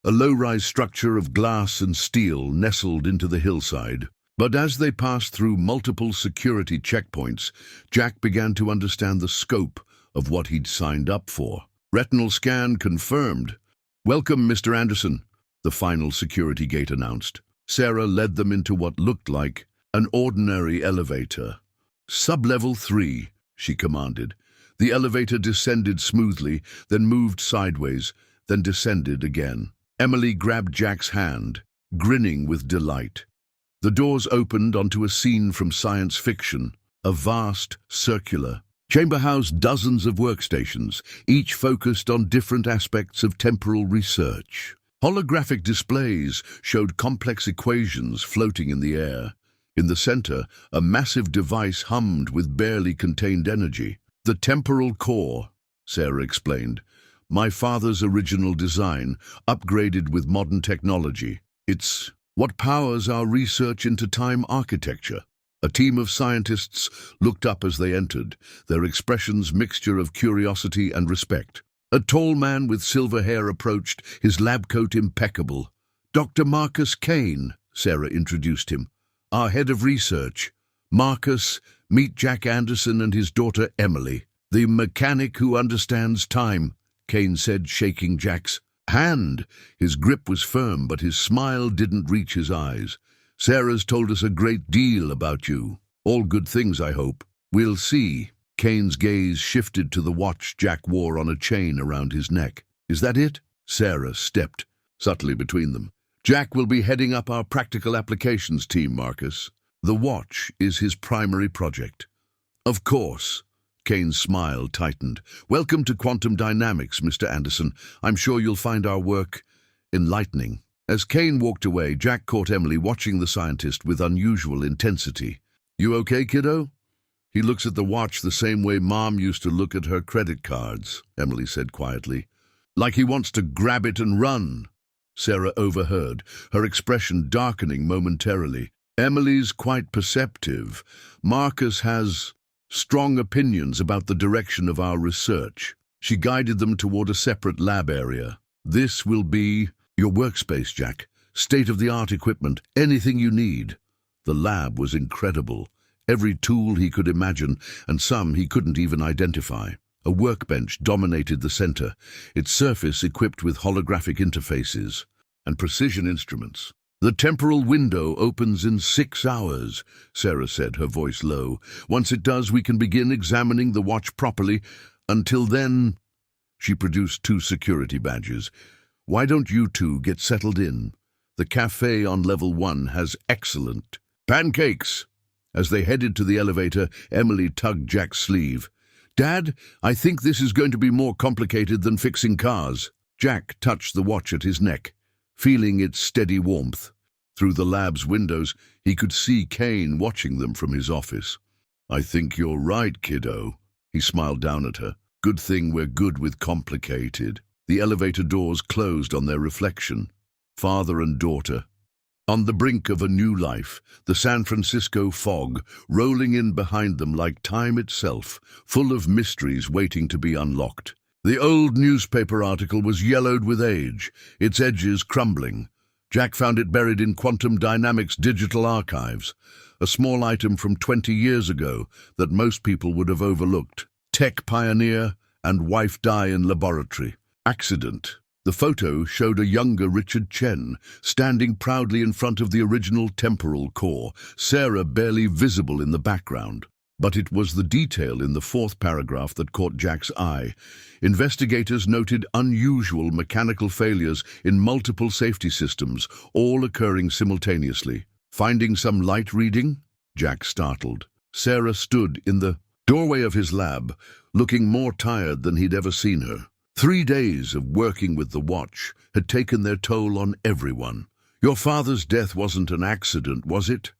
A low-rise structure of glass and steel nestled into the hillside. But as they passed through multiple security checkpoints, Jack began to understand the scope of what he'd signed up for. "Retinal scan confirmed." "Welcome, Mr. Anderson," the final security gate announced. Sarah led them into what looked like an ordinary elevator. "Sub-level 3, she commanded. The elevator descended smoothly, then moved sideways, then descended again. Emily grabbed Jack's hand, grinning with delight. The doors opened onto a scene from science fiction, a vast, circular chamber housed dozens of workstations, each focused on different aspects of temporal research. Holographic displays showed complex equations floating in the air. In the center, a massive device hummed with barely contained energy. "The temporal core," Sarah explained. "My father's original design, upgraded with modern technology. It's what powers our research into time architecture." A team of scientists looked up as they entered, their expressions mixture of curiosity and respect. A tall man with silver hair approached, his lab coat impeccable. "Dr. Marcus Kane," Sarah introduced him. "Our head of research. Marcus, meet Jack Anderson and his daughter Emily." "The mechanic who understands time," Kane said, shaking Jack's hand. His grip was firm, but his smile didn't reach his eyes. "Sarah's told us a great deal about you. All good things, I hope." "We'll see." Kane's gaze shifted to the watch Jack wore on a chain around his neck. "Is that it?" Sarah stepped subtly between them. "Jack will be heading up our practical applications team, Marcus. The watch is his primary project." "Of course." Kane's smile tightened. "Welcome to Quantum Dynamics, Mr. Anderson. I'm sure you'll find our work enlightening." As Kane walked away, Jack caught Emily watching the scientist with unusual intensity. "You okay, kiddo?" "He looks at the watch the same way Mom used to look at her credit cards," Emily said quietly. "Like he wants to grab it and run." Sarah overheard, her expression darkening momentarily. "Emily's quite perceptive. Marcus has strong opinions about the direction of our research." She guided them toward a separate lab area. "This will be your workspace, Jack. State-of-the-art equipment, anything you need." The lab was incredible. Every tool he could imagine, and some he couldn't even identify. A workbench dominated the center, its surface equipped with holographic interfaces and precision instruments. "The temporal window opens in 6 hours, Sarah said, her voice low. "Once it does, we can begin examining the watch properly. Until then—" She produced 2 security badges. "Why don't you two get settled in? The cafe on level 1 has excellent pancakes." As they headed to the elevator, Emily tugged Jack's sleeve. "Dad, I think this is going to be more complicated than fixing cars." Jack touched the watch at his neck, feeling its steady warmth. Through the lab's windows, he could see Kane watching them from his office. "I think you're right, kiddo." He smiled down at her. "Good thing we're good with complicated." The elevator doors closed on their reflection. Father and daughter. On the brink of a new life, the San Francisco fog rolling in behind them like time itself, full of mysteries waiting to be unlocked. The old newspaper article was yellowed with age, its edges crumbling. Jack found it buried in Quantum Dynamics' digital archives, a small item from 20 years ago that most people would have overlooked. Tech pioneer and wife die in laboratory. Accident. The photo showed a younger Richard Chen, standing proudly in front of the original temporal core, Sarah barely visible in the background. But it was the detail in the 4th paragraph that caught Jack's eye. Investigators noted unusual mechanical failures in multiple safety systems, all occurring simultaneously. "Finding some light reading?" Jack startled. Sarah stood in the doorway of his lab, looking more tired than he'd ever seen her. 3 days of working with the watch had taken their toll on everyone. "Your father's death wasn't an accident, was it?"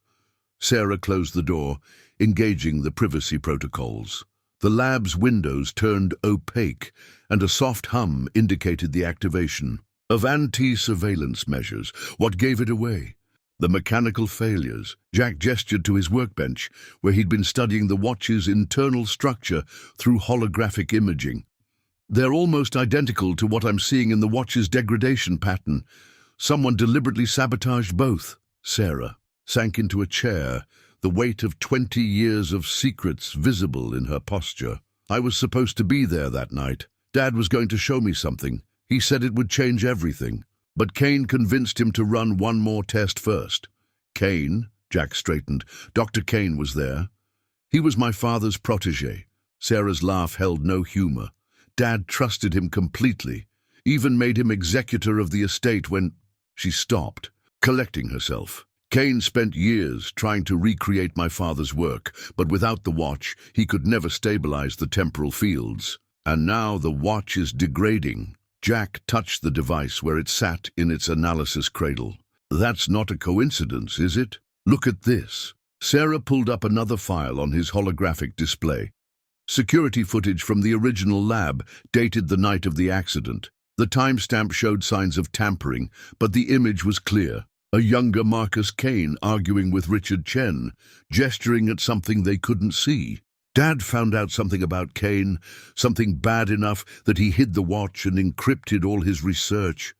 Sarah closed the door, engaging the privacy protocols. The lab's windows turned opaque, and a soft hum indicated the activation of anti-surveillance measures. What gave it away? The mechanical failures. Jack gestured to his workbench, where he'd been studying the watch's internal structure through holographic imaging. "They're almost identical to what I'm seeing in the watch's degradation pattern. Someone deliberately sabotaged both." Sarah sank into a chair, the weight of 20 years of secrets visible in her posture. "I was supposed to be there that night. Dad was going to show me something. He said it would change everything. But Kane convinced him to run one more test first." "Kane?" Jack straightened. "Dr. Kane was there." "He was my father's protégé." Sarah's laugh held no humor. "Dad trusted him completely, even made him executor of the estate when—" She stopped, collecting herself. "Kane spent years trying to recreate my father's work, but without the watch, he could never stabilize the temporal fields. And now the watch is degrading." Jack touched the device where it sat in its analysis cradle. "That's not a coincidence, is it? Look at this." Sarah pulled up another file on his holographic display. Security footage from the original lab, dated the night of the accident. The timestamp showed signs of tampering, but the image was clear. A younger Marcus Kane arguing with Richard Chen, gesturing at something they couldn't see. Dad found out something about Kane, something bad enough that he hid the watch and encrypted all his research.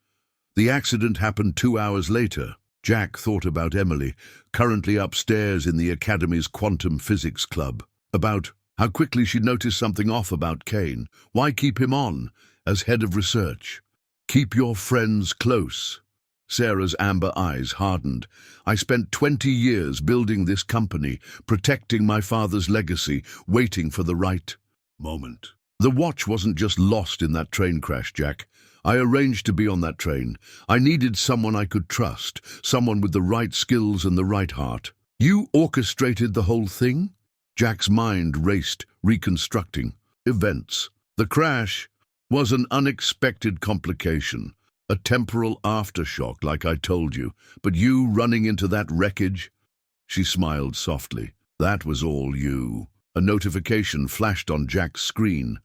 The accident happened 2 hours later. Jack thought about Emily, currently upstairs in the Academy's quantum physics club. About how quickly she'd noticed something off about Kane. Why keep him on as head of research? "Keep your friends close." Sarah's amber eyes hardened. "I spent 20 years building this company, protecting my father's legacy, waiting for the right moment. The watch wasn't just lost in that train crash, Jack. I arranged to be on that train. I needed someone I could trust, someone with the right skills and the right heart." "You orchestrated the whole thing?" Jack's mind raced, reconstructing events. "The crash was an unexpected complication. A temporal aftershock, like I told you. But you running into that wreckage—" She smiled softly. "That was all you." A notification flashed on Jack's screen.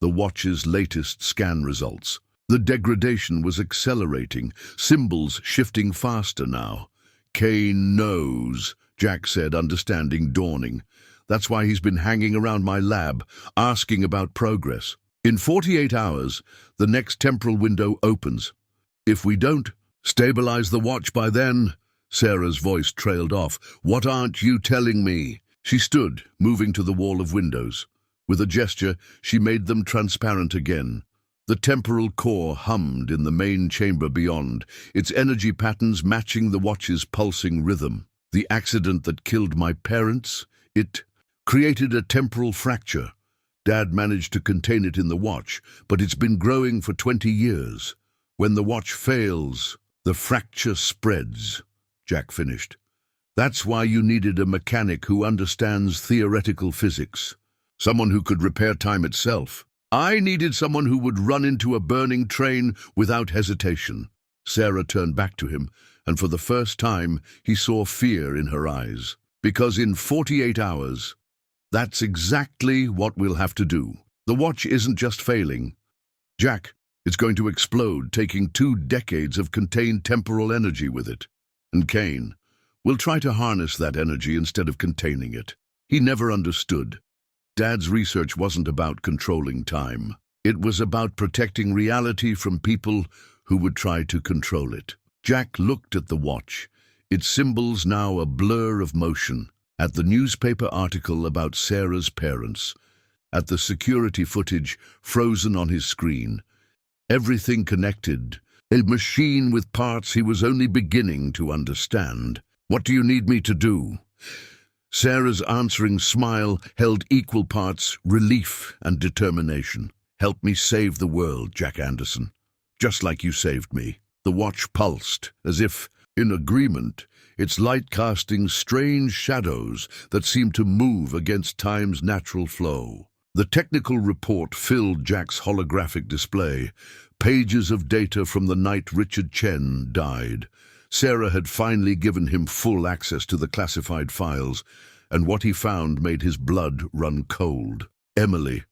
The watch's latest scan results. The degradation was accelerating, symbols shifting faster now. "Kane knows," Jack said, understanding dawning. "That's why he's been hanging around my lab, asking about progress. In 48 hours, the next temporal window opens. If we don't stabilize the watch by then—" Sarah's voice trailed off. "What aren't you telling me?" She stood, moving to the wall of windows. With a gesture, she made them transparent again. The temporal core hummed in the main chamber beyond, its energy patterns matching the watch's pulsing rhythm. The accident that killed my parents, it created a temporal fracture. Dad managed to contain it in the watch, but it's been growing for 20 years. When the watch fails, the fracture spreads, Jack finished. That's why you needed a mechanic who understands theoretical physics. Someone who could repair time itself. I needed someone who would run into a burning train without hesitation. Sarah turned back to him, and for the first time he saw fear in her eyes. Because in 48 hours, that's exactly what we'll have to do. The watch isn't just failing. Jack, it's going to explode, taking 2 decades of contained temporal energy with it. And Kane, we'll try to harness that energy instead of containing it. He never understood. Dad's research wasn't about controlling time. It was about protecting reality from people who would try to control it. Jack looked at the watch, its symbols now a blur of motion, at the newspaper article about Sarah's parents, at the security footage frozen on his screen. Everything connected, a machine with parts he was only beginning to understand. What do you need me to do? Sarah's answering smile held equal parts relief and determination. Help me save the world, Jack Anderson. Just like you saved me. The watch pulsed, as if, in agreement, its light casting strange shadows that seemed to move against time's natural flow. The technical report filled Jack's holographic display, pages of data from the night Richard Chen died. Sarah had finally given him full access to the classified files, and what he found made his blood run cold. Emily.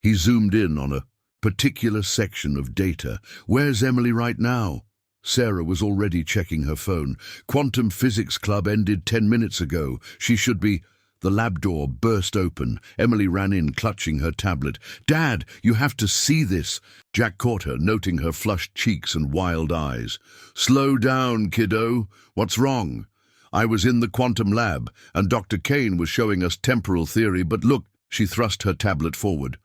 He zoomed in on a particular section of data. Where's Emily right now? Sarah was already checking her phone. Quantum Physics Club ended 10 minutes ago. She should be... The lab door burst open. Emily ran in, clutching her tablet. Dad, you have to see this. Jack caught her, noting her flushed cheeks and wild eyes. Slow down, kiddo. What's wrong? I was in the quantum lab, and Dr. Kane was showing us temporal theory, but look, she thrust her tablet forward.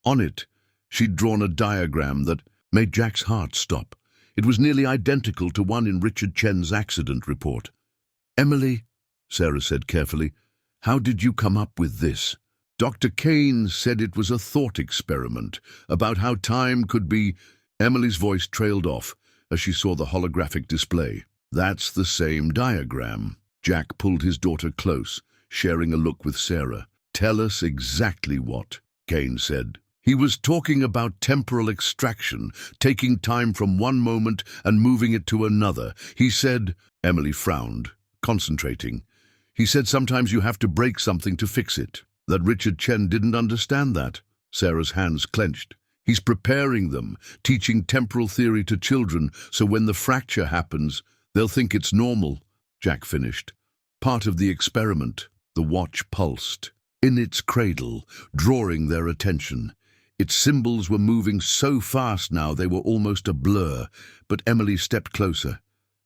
On it, she'd drawn a diagram that made Jack's heart stop. It was nearly identical to one in Richard Chen's accident report. Emily, Sarah said carefully, how did you come up with this? Dr. Kane said it was a thought experiment about how time could be... Emily's voice trailed off as she saw the holographic display. That's the same diagram. Jack pulled his daughter close, sharing a look with Sarah. Tell us exactly what, Kane said. He was talking about temporal extraction, taking time from one moment and moving it to another. He said... Emily frowned, concentrating. He said sometimes you have to break something to fix it. That Richard Chen didn't understand that. Sarah's hands clenched. He's preparing them, teaching temporal theory to children, so when the fracture happens, they'll think it's normal, Jack finished. Part of the experiment. The watch pulsed. In its cradle, drawing their attention. Its symbols were moving so fast now they were almost a blur, but Emily stepped closer,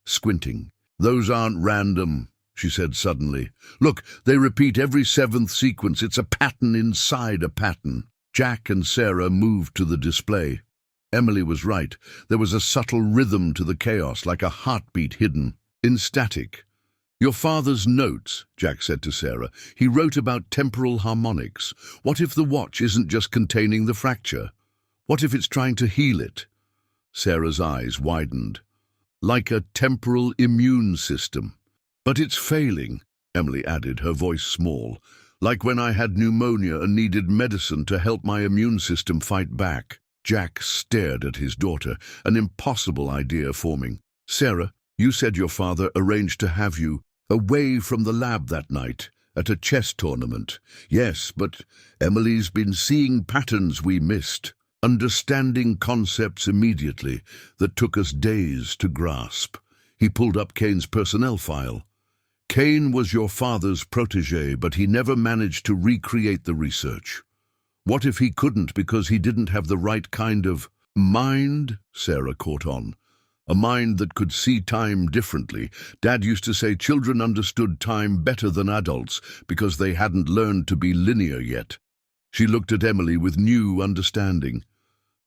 squinting. Those aren't random, she said suddenly. Look, they repeat every 7th sequence. It's a pattern inside a pattern. Jack and Sarah moved to the display. Emily was right. There was a subtle rhythm to the chaos, like a heartbeat hidden in static. Your father's notes, Jack said to Sarah. He wrote about temporal harmonics. What if the watch isn't just containing the fracture? What if it's trying to heal it? Sarah's eyes widened. Like a temporal immune system. But it's failing, Emily added, her voice small. Like when I had pneumonia and needed medicine to help my immune system fight back. Jack stared at his daughter, an impossible idea forming. Sarah, you said your father arranged to have you away from the lab that night, at a chess tournament. Yes, but Emily's been seeing patterns we missed, understanding concepts immediately that took us days to grasp. He pulled up Kane's personnel file. Kane was your father's protégé, but he never managed to recreate the research. What if he couldn't because he didn't have the right kind of mind? Sarah caught on. A mind that could see time differently. Dad used to say children understood time better than adults because they hadn't learned to be linear yet. She looked at Emily with new understanding.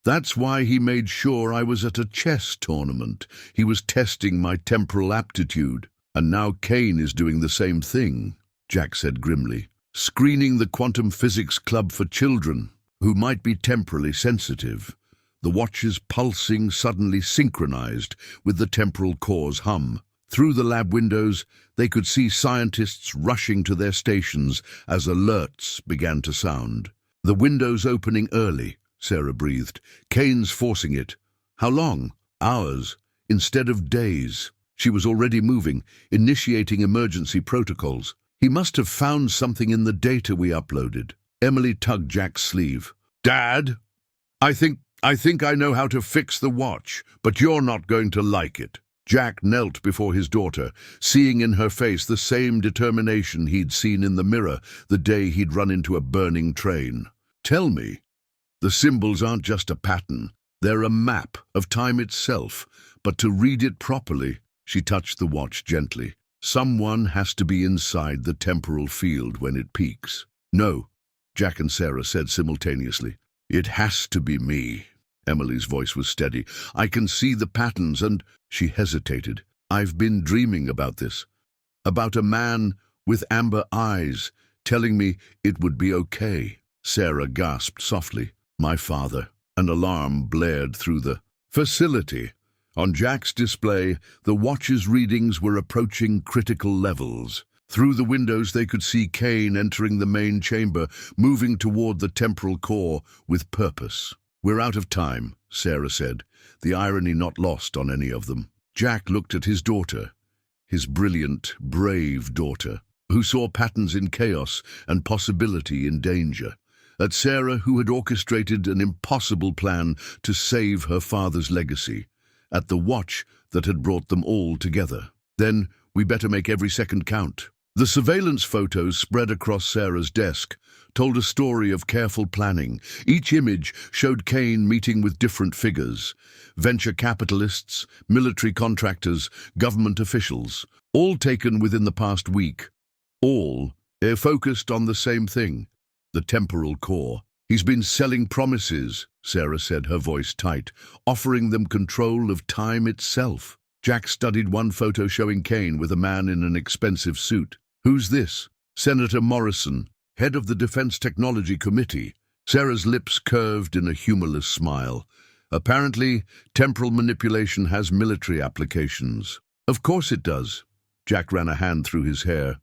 That's why he made sure I was at a chess tournament. He was testing my temporal aptitude. And now Kane is doing the same thing, Jack said grimly. Screening the quantum physics club for children who might be temporally sensitive. The watches pulsing suddenly synchronized with the temporal core's hum. Through the lab windows, they could see scientists rushing to their stations as alerts began to sound. The windows opening early, Sarah breathed. Kane's forcing it. How long? Hours, instead of days. She was already moving, initiating emergency protocols. He must have found something in the data we uploaded. Emily tugged Jack's sleeve. Dad, I think I know how to fix the watch, but you're not going to like it. Jack knelt before his daughter, seeing in her face the same determination he'd seen in the mirror the day he'd run into a burning train. Tell me. The symbols aren't just a pattern. They're a map of time itself, but to read it properly, she touched the watch gently. Someone has to be inside the temporal field when it peaks. No, Jack and Sarah said simultaneously. It has to be me. Emily's voice was steady. I can see the patterns and... She hesitated. I've been dreaming about this. About a man with amber eyes telling me it would be okay. Sarah gasped softly. My father. An alarm blared through the facility. On Jack's display, the watch's readings were approaching critical levels. Through the windows they could see Kane entering the main chamber, moving toward the temporal core with purpose. We're out of time, Sarah said, the irony not lost on any of them. Jack looked at his daughter, his brilliant, brave daughter, who saw patterns in chaos and possibility in danger. At Sarah, who had orchestrated an impossible plan to save her father's legacy. At the watch that had brought them all together. Then, we better make every second count. The surveillance photos spread across Sarah's desk told a story of careful planning. Each image showed Kane meeting with different figures. Venture capitalists, military contractors, government officials. All taken within the past week. All focused on the same thing. The temporal core. He's been selling promises, Sarah said, her voice tight, offering them control of time itself. Jack studied one photo showing Kane with a man in an expensive suit. Who's this? Senator Morrison, head of the Defense Technology Committee. Sarah's lips curved in a humorless smile. Apparently, temporal manipulation has military applications. Of course it does. Jack ran a hand through his hair.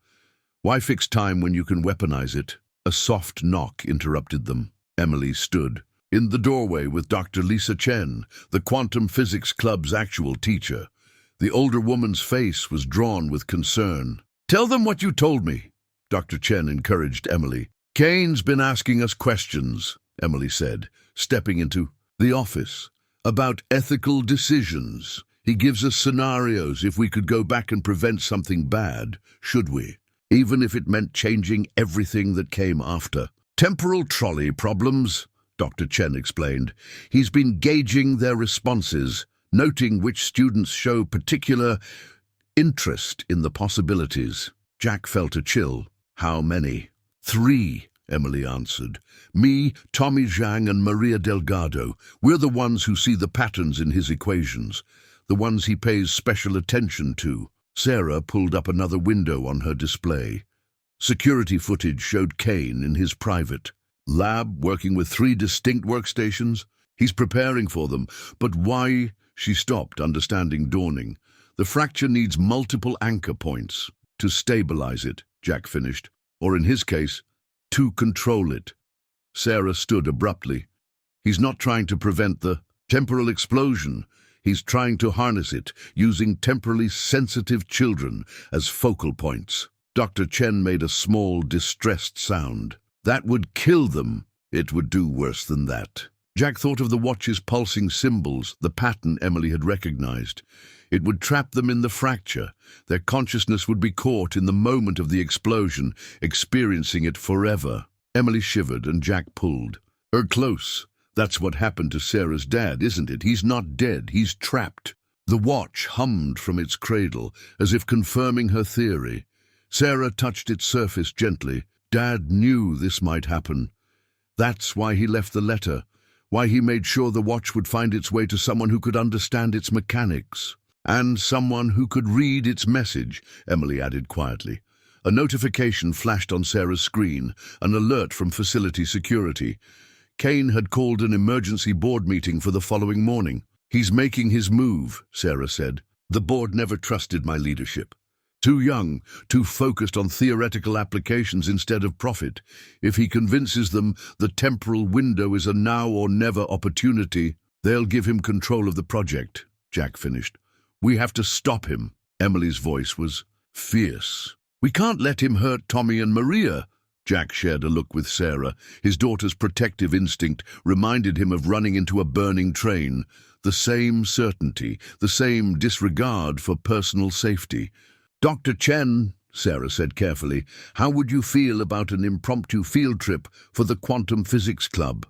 Why fix time when you can weaponize it? A soft knock interrupted them. Emily stood in the doorway with Dr. Lisa Chen, the Quantum Physics Club's actual teacher. The older woman's face was drawn with concern. Tell them what you told me, Dr. Chen encouraged Emily. Kane's been asking us questions, Emily said, stepping into the office, about ethical decisions. He gives us scenarios if we could go back and prevent something bad, should we? Even if it meant changing everything that came after. Temporal trolley problems, Dr. Chen explained. He's been gauging their responses, noting which students show particular interest in the possibilities. Jack felt a chill. How many? 3, Emily answered. Me, Tommy Zhang, and Maria Delgado. We're the ones who see the patterns in his equations, the ones he pays special attention to. Sarah pulled up another window on her display. Security footage showed Kane in his private lab, working with 3 distinct workstations. He's preparing for them, but why? She stopped, understanding dawning. The fracture needs multiple anchor points to stabilize it, Jack finished, or in his case, to control it. Sarah stood abruptly. He's not trying to prevent the temporal explosion. He's trying to harness it, using temporally sensitive children as focal points. Dr. Chen made a small, distressed sound. That would kill them. It would do worse than that. Jack thought of the watch's pulsing symbols, the pattern Emily had recognized. It would trap them in the fracture. Their consciousness would be caught in the moment of the explosion, experiencing it forever. Emily shivered and Jack pulled her close. That's what happened to Sarah's dad, isn't it? He's not dead, he's trapped. The watch hummed from its cradle, as if confirming her theory. Sarah touched its surface gently. Dad knew this might happen. That's why he left the letter, why he made sure the watch would find its way to someone who could understand its mechanics. And someone who could read its message, Emily added quietly. A notification flashed on Sarah's screen, an alert from facility security. Kane had called an emergency board meeting for the following morning. He's making his move, Sarah said. The board never trusted my leadership. Too young, too focused on theoretical applications instead of profit. If he convinces them the temporal window is a now or never opportunity, they'll give him control of the project, Jack finished. We have to stop him. Emily's voice was fierce. We can't let him hurt Tommy and Maria. Jack shared a look with Sarah. His daughter's protective instinct reminded him of running into a burning train. The same certainty, the same disregard for personal safety. Dr. Chen, Sarah said carefully, how would you feel about an impromptu field trip for the Quantum Physics Club?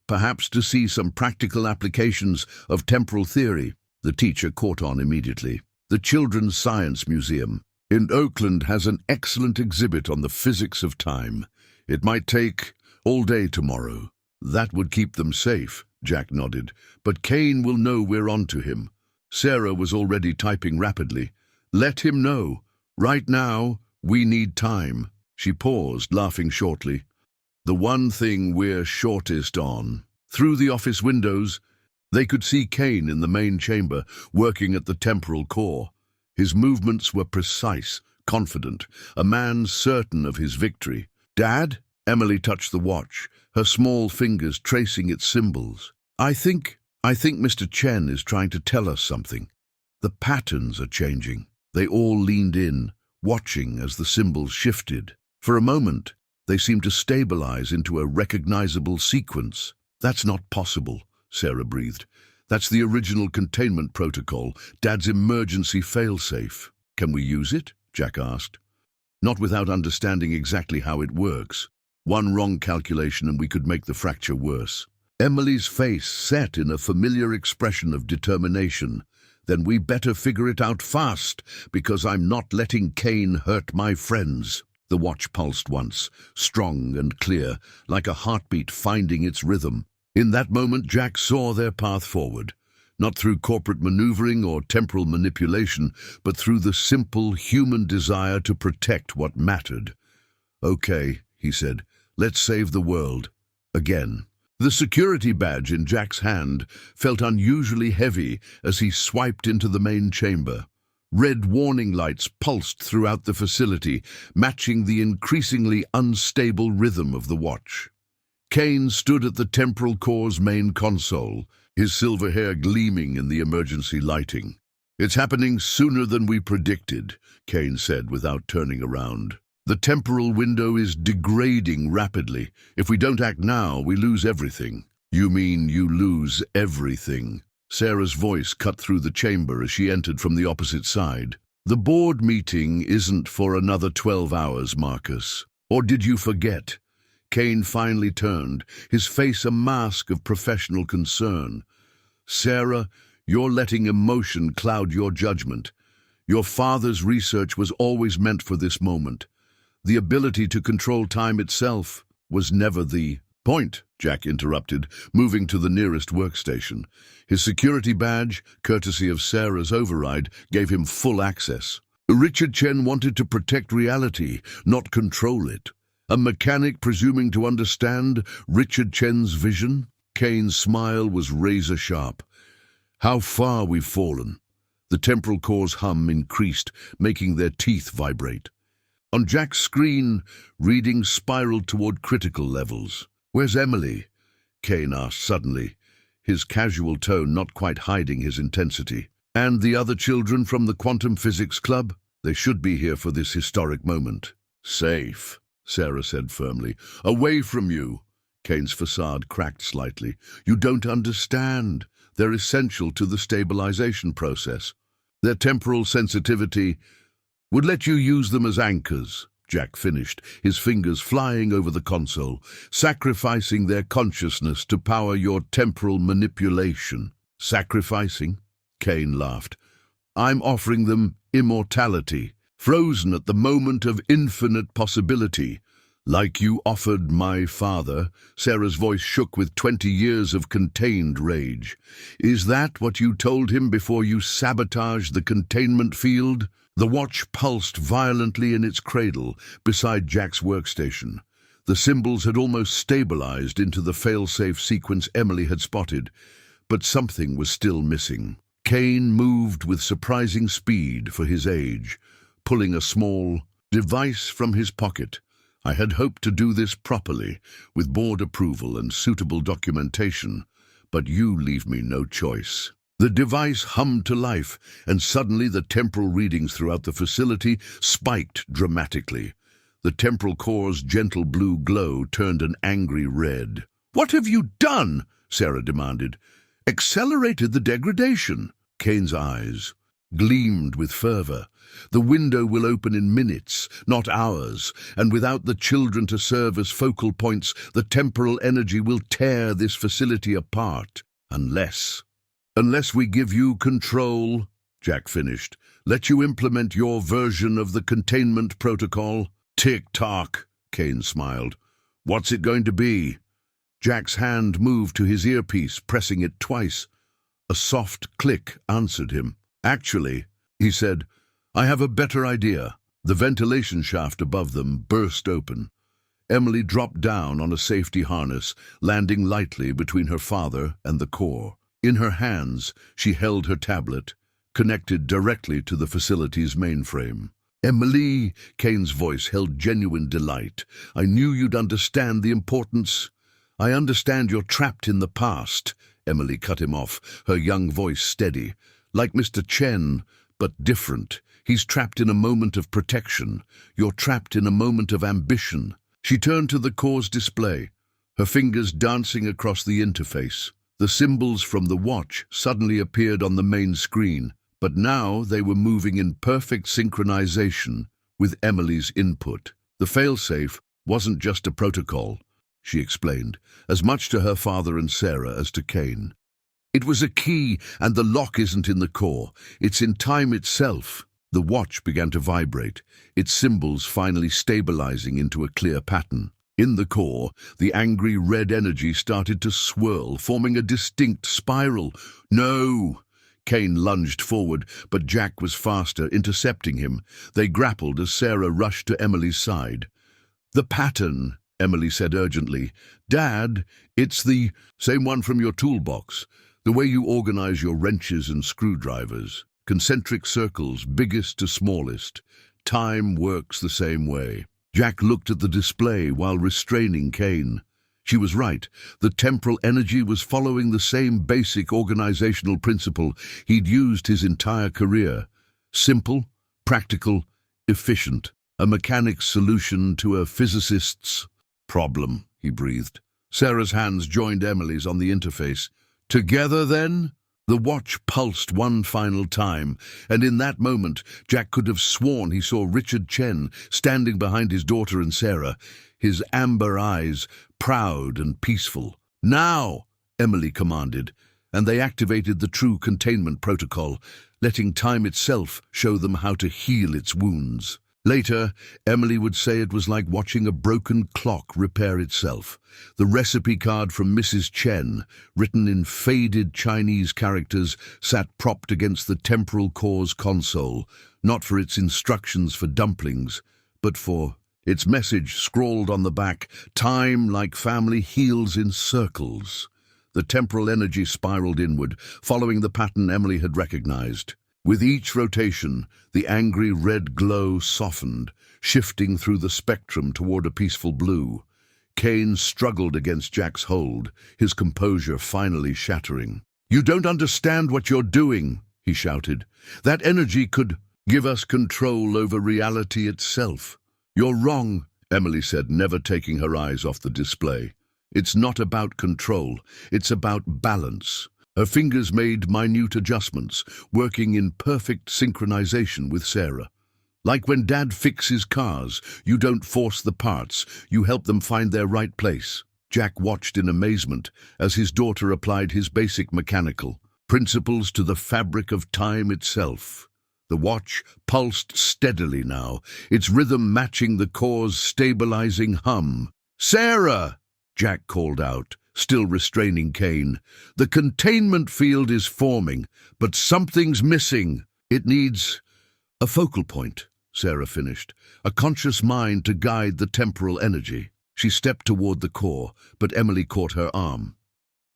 Perhaps to see some practical applications of temporal theory. The teacher caught on immediately. The Children's Science Museum in Oakland has an excellent exhibit on the physics of time. It might take all day tomorrow. That would keep them safe, Jack nodded. But Kane will know we're on to him. Sarah was already typing rapidly. Let him know. Right now, we need time. She paused, laughing shortly. The one thing we're shortest on. Through the office windows, they could see Kane in the main chamber, working at the temporal core. His movements were precise, confident, a man certain of his victory. Dad? Emily touched the watch, her small fingers tracing its symbols. I think Mr. Chen is trying to tell us something. The patterns are changing. They all leaned in, watching as the symbols shifted. For a moment, they seemed to stabilize into a recognizable sequence. That's not possible, Sarah breathed. That's the original containment protocol, Dad's emergency failsafe. Can we use it? Jack asked. Not without understanding exactly how it works. One wrong calculation and we could make the fracture worse. Emily's face set in a familiar expression of determination. Then we better figure it out fast, because I'm not letting Kane hurt my friends. The watch pulsed once, strong and clear, like a heartbeat finding its rhythm. In that moment, Jack saw their path forward, not through corporate maneuvering or temporal manipulation, but through the simple human desire to protect what mattered. Okay, he said, let's save the world. Again. The security badge in Jack's hand felt unusually heavy as he swiped into the main chamber. Red warning lights pulsed throughout the facility, matching the increasingly unstable rhythm of the watch. Kane stood at the temporal core's main console, his silver hair gleaming in the emergency lighting. It's happening sooner than we predicted, Kane said without turning around. The temporal window is degrading rapidly. If we don't act now, we lose everything. You mean you lose everything? Sarah's voice cut through the chamber as she entered from the opposite side. The board meeting isn't for another 12 hours, Marcus. Or did you forget? Kane finally turned, his face a mask of professional concern. Sarah, you're letting emotion cloud your judgment. Your father's research was always meant for this moment. The ability to control time itself was never the point, Jack interrupted, moving to the nearest workstation. His security badge, courtesy of Sarah's override, gave him full access. Richard Chen wanted to protect reality, not control it. A mechanic presuming to understand Richard Chen's vision? Kane's smile was razor-sharp. How far we've fallen. The temporal core's hum increased, making their teeth vibrate. On Jack's screen, readings spiraled toward critical levels. Where's Emily? Kane asked suddenly, his casual tone not quite hiding his intensity. And the other children from the Quantum Physics Club? They should be here for this historic moment. Safe, Sarah said firmly. Away from you. Kane's facade cracked slightly. You don't understand. They're essential to the stabilization process. Their temporal sensitivity would let you use them as anchors, Jack finished, his fingers flying over the console, sacrificing their consciousness to power your temporal manipulation. Sacrificing? Kane laughed. I'm offering them immortality, frozen at the moment of infinite possibility. Like you offered my father, Sarah's voice shook with 20 years of contained rage. Is that what you told him before you sabotaged the containment field? The watch pulsed violently in its cradle beside Jack's workstation. The symbols had almost stabilized into the fail-safe sequence Emily had spotted, but something was still missing. Kane moved with surprising speed for his age, pulling a small device from his pocket. I had hoped to do this properly, with board approval and suitable documentation, but you leave me no choice. The device hummed to life, and suddenly the temporal readings throughout the facility spiked dramatically. The temporal core's gentle blue glow turned an angry red. "What have you done?" Sarah demanded. "Accelerated the degradation." Kane's eyes gleamed with fervor. "The window will open in minutes, not hours, and without the children to serve as focal points, the temporal energy will tear this facility apart. Unless we give you control," Jack finished. "Let you implement your version of the containment protocol." "Tick-tock," Kane smiled. "What's it going to be?" Jack's hand moved to his earpiece, pressing it twice. A soft click answered him. "Actually," he said, "I have a better idea." The ventilation shaft above them burst open. Emily dropped down on a safety harness, landing lightly between her father and the core. In her hands, she held her tablet, connected directly to the facility's mainframe. "Emily," Kane's voice held genuine delight. "I knew you'd understand the importance." "I understand you're trapped in the past," Emily cut him off, her young voice steady. "Like Mr. Chen, but different. He's trapped in a moment of protection. You're trapped in a moment of ambition." She turned to the core's display, her fingers dancing across the interface. The symbols from the watch suddenly appeared on the main screen, but now they were moving in perfect synchronization with Emily's input. The failsafe wasn't just a protocol, she explained, as much to her father and Sarah as to Kane. It was a key, and the lock isn't in the core. It's in time itself. The watch began to vibrate, its symbols finally stabilizing into a clear pattern. In the core, the angry red energy started to swirl, forming a distinct spiral. "No!" Kane lunged forward, but Jack was faster, intercepting him. They grappled as Sarah rushed to Emily's side. "The pattern," Emily said urgently. "Dad, it's the same one from your toolbox. The way you organize your wrenches and screwdrivers. Concentric circles, biggest to smallest. Time works the same way." Jack looked at the display while restraining Kane. She was right. The temporal energy was following the same basic organizational principle he'd used his entire career. Simple, practical, efficient. A mechanic's solution to a physicist's problem, he breathed. Sarah's hands joined Emily's on the interface. "Together, then?" The watch pulsed one final time, and in that moment, Jack could have sworn he saw Richard Chen standing behind his daughter and Sarah, his amber eyes proud and peaceful. "Now!" Emily commanded, and they activated the true containment protocol, letting time itself show them how to heal its wounds. Later, Emily would say it was like watching a broken clock repair itself. The recipe card from Mrs. Chen, written in faded Chinese characters, sat propped against the temporal core's console, not for its instructions for dumplings, but for its message scrawled on the back: "Time, like family, heals in circles." The temporal energy spiraled inward, following the pattern Emily had recognized. With each rotation, the angry red glow softened, shifting through the spectrum toward a peaceful blue. Kane struggled against Jack's hold, his composure finally shattering. "You don't understand what you're doing," he shouted. "That energy could give us control over reality itself." "You're wrong," Emily said, never taking her eyes off the display. "It's not about control, it's about balance." Her fingers made minute adjustments, working in perfect synchronization with Sarah. "Like when Dad fixes cars, you don't force the parts, you help them find their right place." Jack watched in amazement as his daughter applied his basic mechanical principles to the fabric of time itself. The watch pulsed steadily now, its rhythm matching the core's stabilizing hum. "Sarah!" Jack called out, still restraining Kane. "The containment field is forming, but something's missing. It needs a focal point," Sarah finished, "a conscious mind to guide the temporal energy." She stepped toward the core, but Emily caught her arm.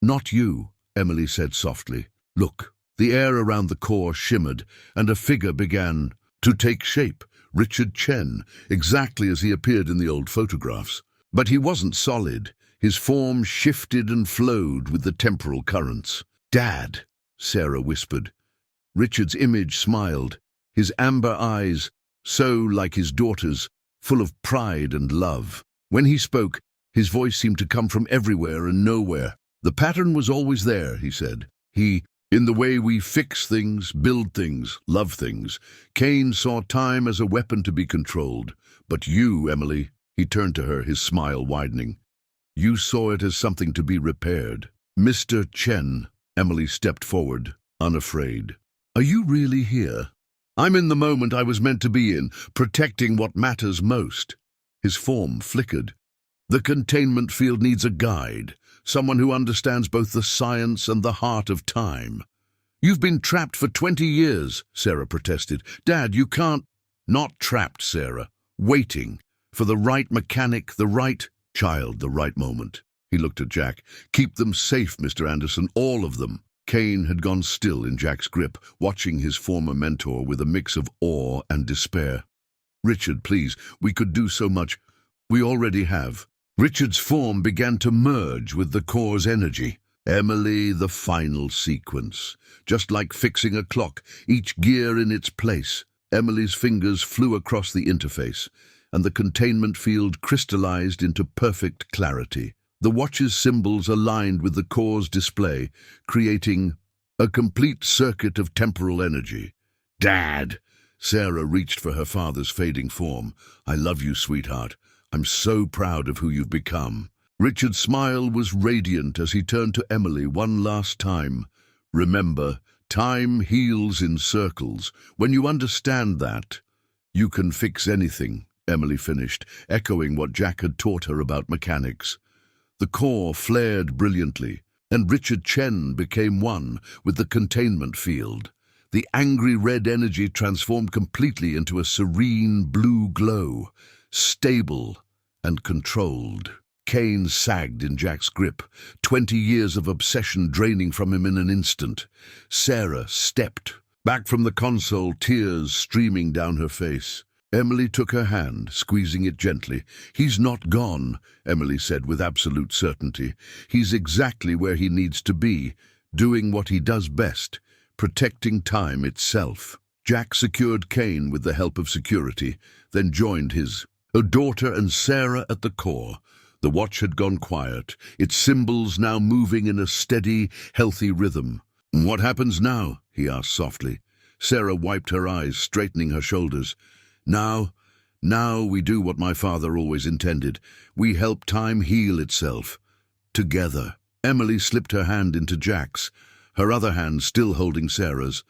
"Not you," Emily said softly. "Look." The air around the core shimmered, and a figure began to take shape. Richard Chen, exactly as he appeared in the old photographs. But he wasn't solid. His form shifted and flowed with the temporal currents. "Dad," Sarah whispered. Richard's image smiled, his amber eyes, so like his daughter's, full of pride and love. When he spoke, his voice seemed to come from everywhere and nowhere. "The pattern was always there," he said. In the way we fix things, build things, love things. Kane saw time as a weapon to be controlled. But you, Emily," he turned to her, his smile widening, "you saw it as something to be repaired." "Mr. Chen," Emily stepped forward, unafraid. "Are you really here?" "I'm in the moment I was meant to be in, protecting what matters most." His form flickered. "The containment field needs a guide. Someone who understands both the science and the heart of time." "You've been trapped for 20 years, Sarah protested. "Dad, you can't—" "Not trapped, Sarah. Waiting. For the right mechanic, the right child, the right moment." He looked at Jack. "Keep them safe, Mr. Anderson, all of them." Kane had gone still in Jack's grip, watching his former mentor with a mix of awe and despair. "Richard, please, we could do so much. We already have." Richard's form began to merge with the core's energy. "Emily, the final sequence. Just like fixing a clock, each gear in its place." Emily's fingers flew across the interface, and the containment field crystallized into perfect clarity. The watch's symbols aligned with the core's display, creating a complete circuit of temporal energy. "Dad!" Sarah reached for her father's fading form. "I love you, sweetheart. I'm so proud of who you've become." Richard's smile was radiant as he turned to Emily one last time. "Remember, time heals in circles. When you understand that, you can fix anything," Emily finished, echoing what Jack had taught her about mechanics. The core flared brilliantly, and Richard Chen became one with the containment field. The angry red energy transformed completely into a serene blue glow, stable and controlled. Kane sagged in Jack's grip, 20 years of obsession draining from him in an instant. Sarah stepped back from the console, tears streaming down her face. Emily took her hand, squeezing it gently. "He's not gone," Emily said with absolute certainty. "He's exactly where he needs to be, doing what he does best, protecting time itself." Jack secured Kane with the help of security, then joined his daughter and Sarah at the core. The watch had gone quiet, its symbols now moving in a steady, healthy rhythm. "What happens now?" he asked softly. Sarah wiped her eyes, straightening her shoulders. Now we do what my father always intended. We help time heal itself. Together." Emily slipped her hand into Jack's, her other hand still holding Sarah's.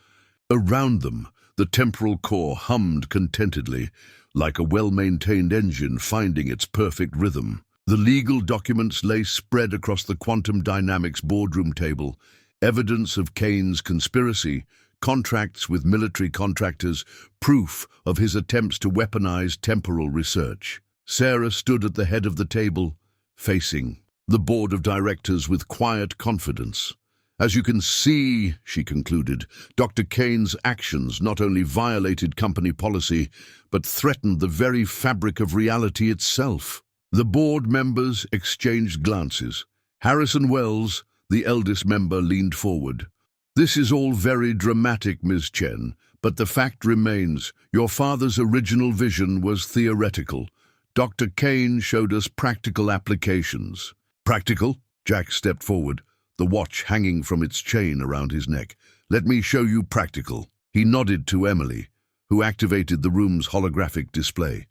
Around them, the temporal core hummed contentedly, like a well-maintained engine finding its perfect rhythm. The legal documents lay spread across the quantum dynamics boardroom table, evidence of Kane's conspiracy, contracts with military contractors, proof of his attempts to weaponize temporal research. Sarah stood at the head of the table, facing the board of directors with quiet confidence. "As you can see," she concluded, "Dr. Kane's actions not only violated company policy, but threatened the very fabric of reality itself." The board members exchanged glances. Harrison Wells, the eldest member, leaned forward. "This is all very dramatic, Ms. Chen, but the fact remains, your father's original vision was theoretical. Dr. Kane showed us practical applications." "Practical?" Jack stepped forward, the watch hanging from its chain around his neck. "Let me show you practical." He nodded to Emily, who activated the room's holographic display.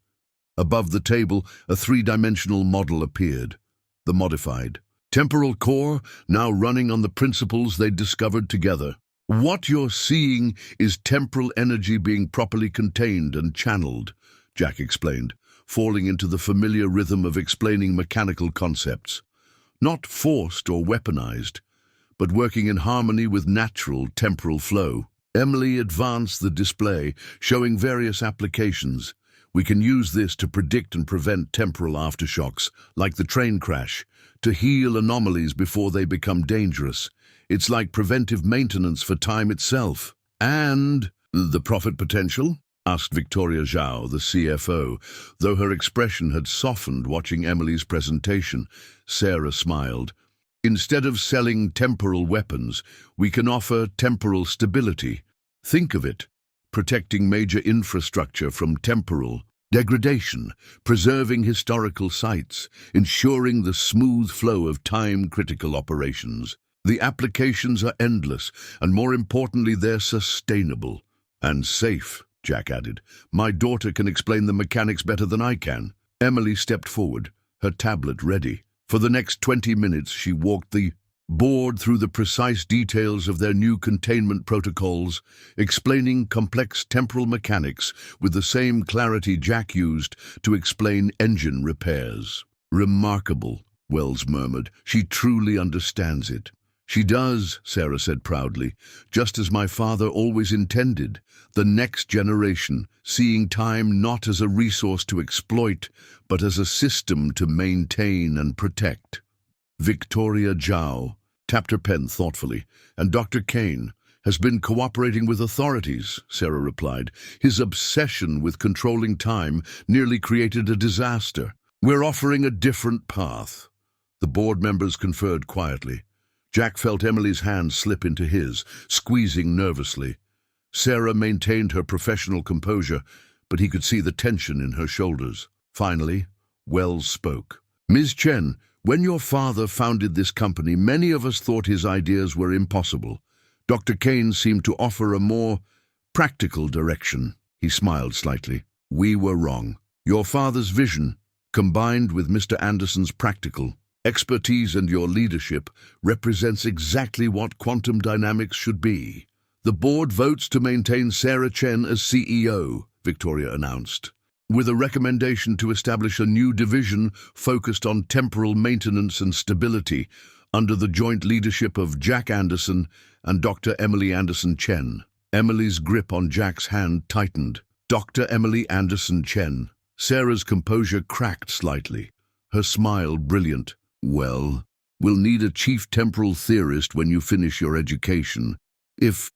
Above the table, a three-dimensional model appeared, the modified temporal core, now running on the principles they discovered together. What you're seeing is temporal energy being properly contained and channeled, Jack explained, falling into the familiar rhythm of explaining mechanical concepts. Not forced or weaponized, but working in harmony with natural temporal flow. Emily advanced the display, showing various applications. We can use this to predict and prevent temporal aftershocks, like the train crash, to heal anomalies before they become dangerous. It's like preventive maintenance for time itself. And the profit potential? Asked Victoria Zhao, the CFO. Though her expression had softened watching Emily's presentation, Sarah smiled. Instead of selling temporal weapons, we can offer temporal stability. Think of it, protecting major infrastructure from temporal degradation, preserving historical sites, ensuring the smooth flow of time-critical operations. The applications are endless, and more importantly, they're sustainable and safe, Jack added. My daughter can explain the mechanics better than I can. Emily stepped forward, her tablet ready. For the next 20 minutes, she walked the board through the precise details of their new containment protocols, explaining complex temporal mechanics with the same clarity Jack used to explain engine repairs. Remarkable, Wells murmured. She truly understands it. She does, Sarah said proudly, just as my father always intended. The next generation, seeing time not as a resource to exploit, but as a system to maintain and protect. Victoria Zhao tapped her pen thoughtfully, and Dr. Kane has been cooperating with authorities, Sarah replied. His obsession with controlling time nearly created a disaster. We're offering a different path. The board members conferred quietly. Jack felt Emily's hand slip into his, squeezing nervously. Sarah maintained her professional composure, but he could see the tension in her shoulders. Finally, Wells spoke. Ms. Chen, when your father founded this company, many of us thought his ideas were impossible. Dr. Kane seemed to offer a more practical direction. He smiled slightly. We were wrong. Your father's vision, combined with Mr. Anderson's practical expertise and your leadership, represents exactly what quantum dynamics should be. The board votes to maintain Sarah Chen as CEO, Victoria announced, with a recommendation to establish a new division focused on temporal maintenance and stability under the joint leadership of Jack Anderson and Dr. Emily Anderson Chen. Emily's grip on Jack's hand tightened. Dr. Emily Anderson Chen. Sarah's composure cracked slightly, her smile brilliant. Well, we'll need a chief temporal theorist when you finish your education. If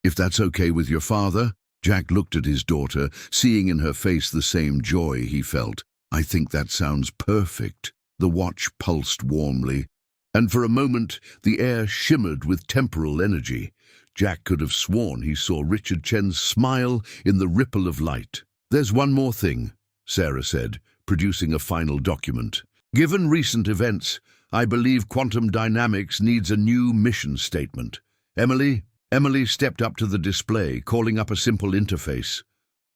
that's okay with your father? Jack looked at his daughter, seeing in her face the same joy he felt. I think that sounds perfect. The watch pulsed warmly, and for a moment the air shimmered with temporal energy. Jack could have sworn he saw Richard Chen's smile in the ripple of light. There's one more thing, Sarah said, producing a final document. Given recent events, I believe quantum dynamics needs a new mission statement. Emily stepped up to the display, calling up a simple interface.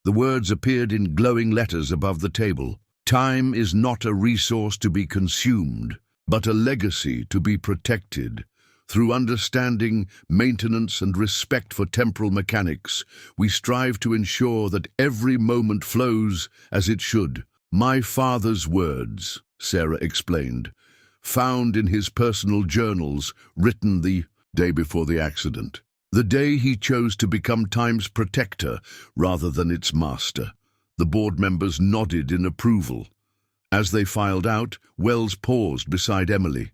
The words appeared in glowing letters above the table. Time is not a resource to be consumed, but a legacy to be protected. Through understanding, maintenance, and respect for temporal mechanics, we strive to ensure that every moment flows as it should. My father's words, Sarah explained, found in his personal journals, written the day before the accident. The day he chose to become time's protector rather than its master. The board members nodded in approval. As they filed out, Wells paused beside Emily.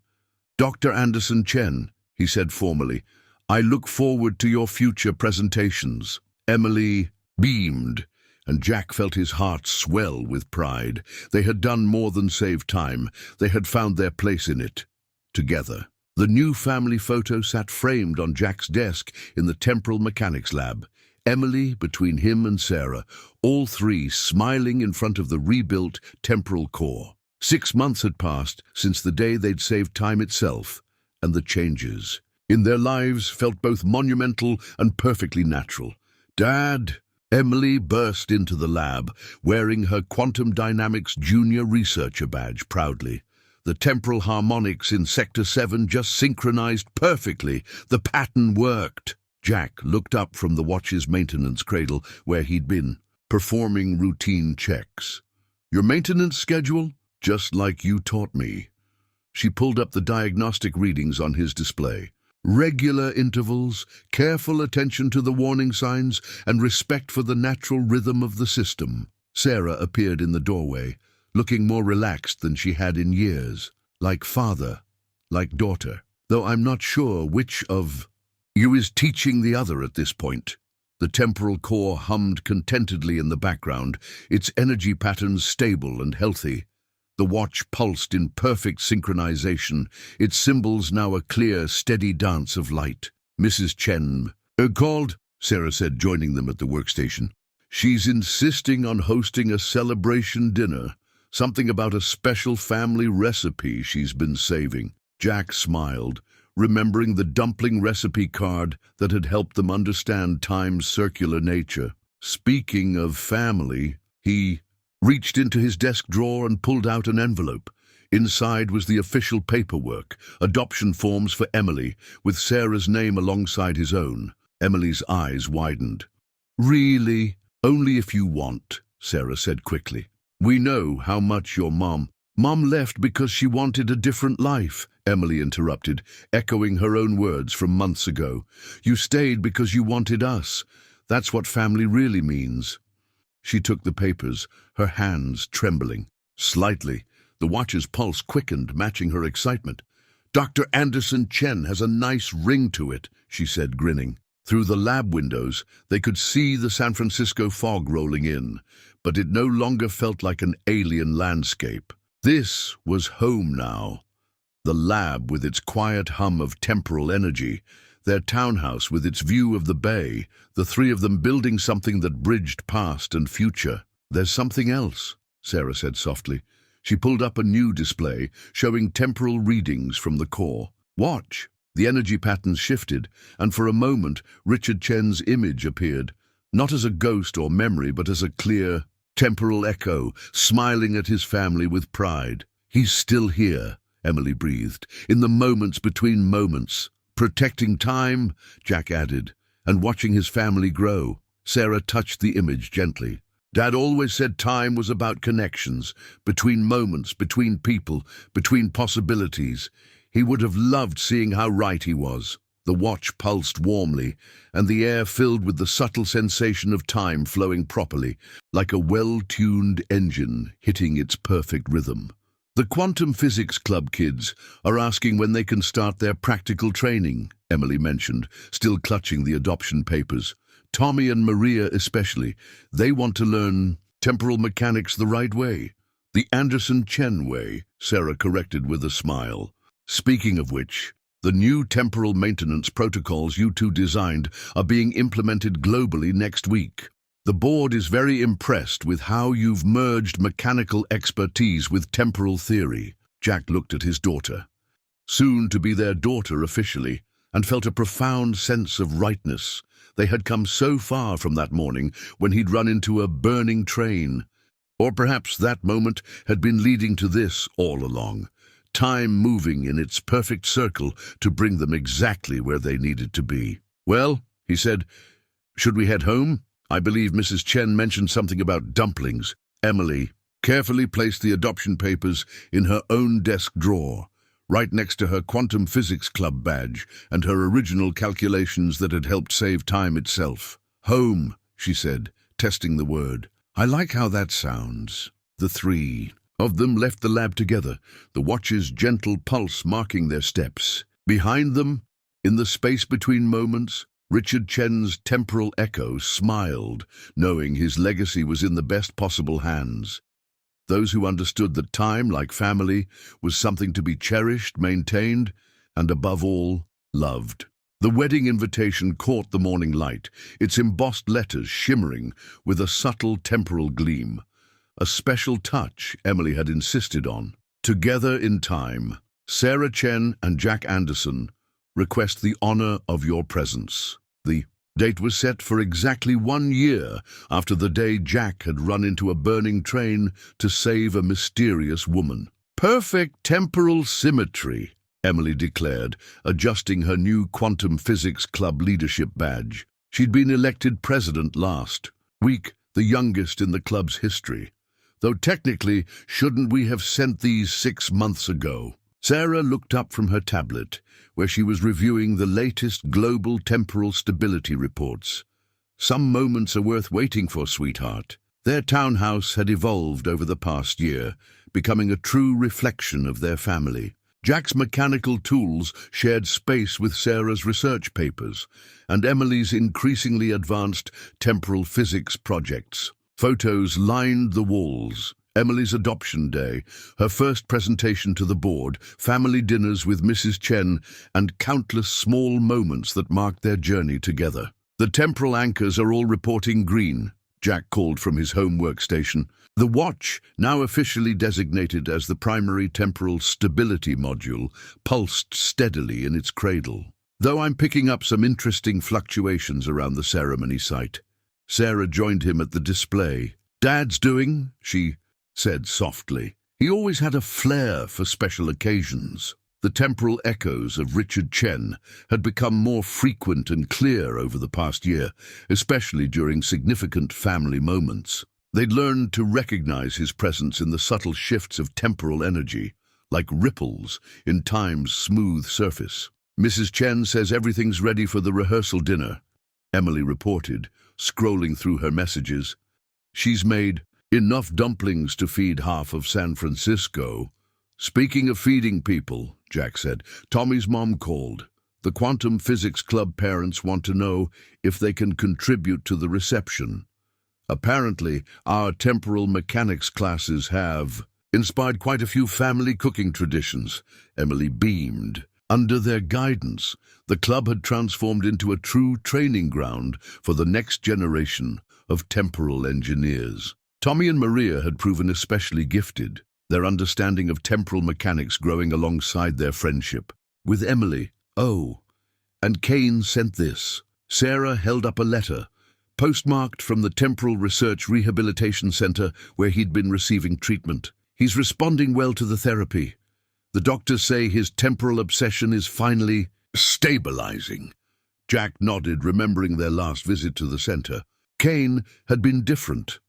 Dr. Anderson Chen, he said formally, I look forward to your future presentations. Emily beamed, and Jack felt his heart swell with pride. They had done more than save time. They had found their place in it, together. The new family photo sat framed on Jack's desk in the temporal mechanics lab. Emily between him and Sarah, all three smiling in front of the rebuilt temporal core. 6 months had passed since the day they'd saved time itself, and the changes in their lives felt both monumental and perfectly natural. Dad! Emily burst into the lab, wearing her Quantum Dynamics Junior Researcher badge proudly. The temporal harmonics in Sector 7 just synchronized perfectly. The pattern worked. Jack looked up from the watch's maintenance cradle where he'd been, performing routine checks. Your maintenance schedule? Just like you taught me. She pulled up the diagnostic readings on his display. Regular intervals, careful attention to the warning signs, and respect for the natural rhythm of the system. Sarah appeared in the doorway, looking more relaxed than she had in years. Like father, like daughter. Though I'm not sure which of you is teaching the other at this point. The temporal core hummed contentedly in the background, its energy patterns stable and healthy. The watch pulsed in perfect synchronization, its symbols now a clear, steady dance of light. Mrs. Chen called, Sarah said, joining them at the workstation. She's insisting on hosting a celebration dinner, something about a special family recipe she's been saving. Jack smiled, remembering the dumpling recipe card that had helped them understand time's circular nature. Speaking of family, he reached into his desk drawer and pulled out an envelope. Inside was the official paperwork, adoption forms for Emily, with Sarah's name alongside his own. Emily's eyes widened. Really? Only if you want, Sarah said quickly. We know how much your Mom left because she wanted a different life, Emily interrupted, echoing her own words from months ago. You stayed because you wanted us. That's what family really means. She took the papers, her hands trembling. Slightly, the watch's pulse quickened, matching her excitement. Dr. Anderson Chen has a nice ring to it, she said, grinning. Through the lab windows, they could see the San Francisco fog rolling in, but it no longer felt like an alien landscape. This was home now. The lab with its quiet hum of temporal energy, their townhouse with its view of the bay, the three of them building something that bridged past and future. There's something else, Sarah said softly. She pulled up a new display, showing temporal readings from the core. Watch. The energy patterns shifted, and for a moment, Richard Chen's image appeared, not as a ghost or memory, but as a clear, temporal echo, smiling at his family with pride. He's still here, Emily breathed, in the moments between moments. Protecting time, Jack added, and watching his family grow. Sarah touched the image gently. Dad always said time was about connections, between moments, between people, between possibilities. He would have loved seeing how right he was. The watch pulsed warmly, and the air filled with the subtle sensation of time flowing properly, like a well-tuned engine hitting its perfect rhythm. The Quantum Physics Club kids are asking when they can start their practical training, Emily mentioned, still clutching the adoption papers. Tommy and Maria especially, they want to learn temporal mechanics the right way. The Anderson Chen way, Sarah corrected with a smile. Speaking of which, the new temporal maintenance protocols you two designed are being implemented globally next week. The board is very impressed with how you've merged mechanical expertise with temporal theory. Jack looked at his daughter, soon to be their daughter officially, and felt a profound sense of rightness. They had come so far from that morning when he'd run into a burning train. Or perhaps that moment had been leading to this all along. Time moving in its perfect circle to bring them exactly where they needed to be. Well, he said, should we head home? I believe Mrs. Chen mentioned something about dumplings. Emily carefully placed the adoption papers in her own desk drawer, right next to her Quantum Physics Club badge and her original calculations that had helped save time itself. Home, she said, testing the word. I like how that sounds. The three of them left the lab together, the watch's gentle pulse marking their steps. Behind them, in the space between moments, Richard Chen's temporal echo smiled, knowing his legacy was in the best possible hands. Those who understood that time, like family, was something to be cherished, maintained, and above all, loved. The wedding invitation caught the morning light, its embossed letters shimmering with a subtle temporal gleam. A special touch Emily had insisted on. Together in time, Sarah Chen and Jack Anderson request the honor of your presence. The date was set for exactly 1 year after the day Jack had run into a burning train to save a mysterious woman. Perfect temporal symmetry, Emily declared, adjusting her new quantum physics club leadership badge. She'd been elected president last week, the youngest in the club's history. Though technically, shouldn't we have sent these 6 months ago? Sarah looked up from her tablet, where she was reviewing the latest global temporal stability reports. Some moments are worth waiting for, sweetheart. Their townhouse had evolved over the past year, becoming a true reflection of their family. Jack's mechanical tools shared space with Sarah's research papers and Emily's increasingly advanced temporal physics projects. Photos lined the walls. Emily's adoption day, her first presentation to the board, family dinners with Mrs. Chen, and countless small moments that marked their journey together. The temporal anchors are all reporting green, Jack called from his home workstation. The watch, now officially designated as the primary temporal stability module, pulsed steadily in its cradle. Though I'm picking up some interesting fluctuations around the ceremony site. Sarah joined him at the display. "Dad's doing," she said softly. He always had a flair for special occasions. The temporal echoes of Richard Chen had become more frequent and clear over the past year, especially during significant family moments. They'd learned to recognize his presence in the subtle shifts of temporal energy, like ripples in time's smooth surface. "Mrs. Chen says everything's ready for the rehearsal dinner," Emily reported, scrolling through her messages. "She's made enough dumplings to feed half of San Francisco." "Speaking of feeding people," Jack said, "Tommy's mom called. The Quantum Physics Club parents want to know if they can contribute to the reception. Apparently, our temporal mechanics classes have inspired quite a few family cooking traditions." Emily beamed. Under their guidance, the club had transformed into a true training ground for the next generation of temporal engineers. Tommy and Maria had proven especially gifted, their understanding of temporal mechanics growing alongside their friendship. With Emily, oh, and Kane sent this. Sarah held up a letter, postmarked from the Temporal Research Rehabilitation Center where he'd been receiving treatment. "He's responding well to the therapy. The doctors say his temporal obsession is finally stabilizing." Jack nodded, remembering their last visit to the center. Kane had been different,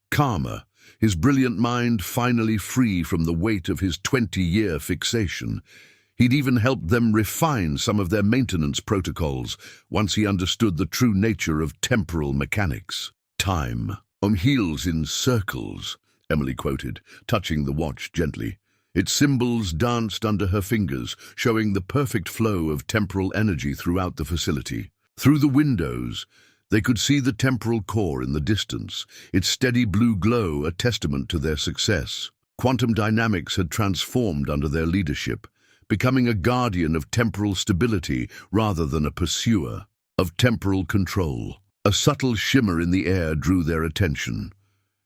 calmer, his brilliant mind finally free from the weight of his 20-year fixation. He'd even helped them refine some of their maintenance protocols once he understood the true nature of temporal mechanics. "Time heals in circles," Emily quoted, touching the watch gently. Its symbols danced under her fingers, showing the perfect flow of temporal energy throughout the facility. Through the windows, they could see the temporal core in the distance, its steady blue glow a testament to their success. Quantum dynamics had transformed under their leadership, becoming a guardian of temporal stability rather than a pursuer of temporal control. A subtle shimmer in the air drew their attention.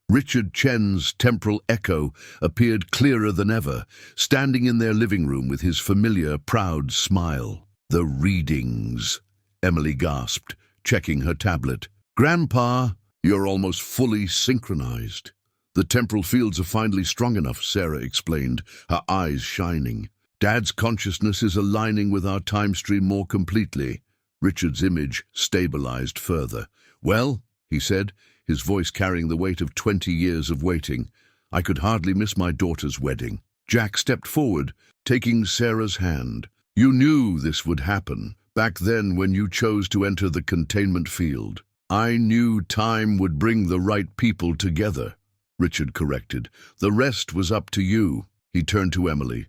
Richard Chen's temporal echo appeared clearer than ever, standing in their living room with his familiar, proud smile. "The readings," Emily gasped, checking her tablet. "Grandpa, you're almost fully synchronized." "The temporal fields are finally strong enough," Sarah explained, her eyes shining. "Dad's consciousness is aligning with our time stream more completely." Richard's image stabilized further. "Well," he said, his voice carrying the weight of 20 years of waiting, "I could hardly miss my daughter's wedding." Jack stepped forward, taking Sarah's hand. "You knew this would happen, back then when you chose to enter the containment field." "I knew time would bring the right people together," Richard corrected. "The rest was up to you." He turned to Emily.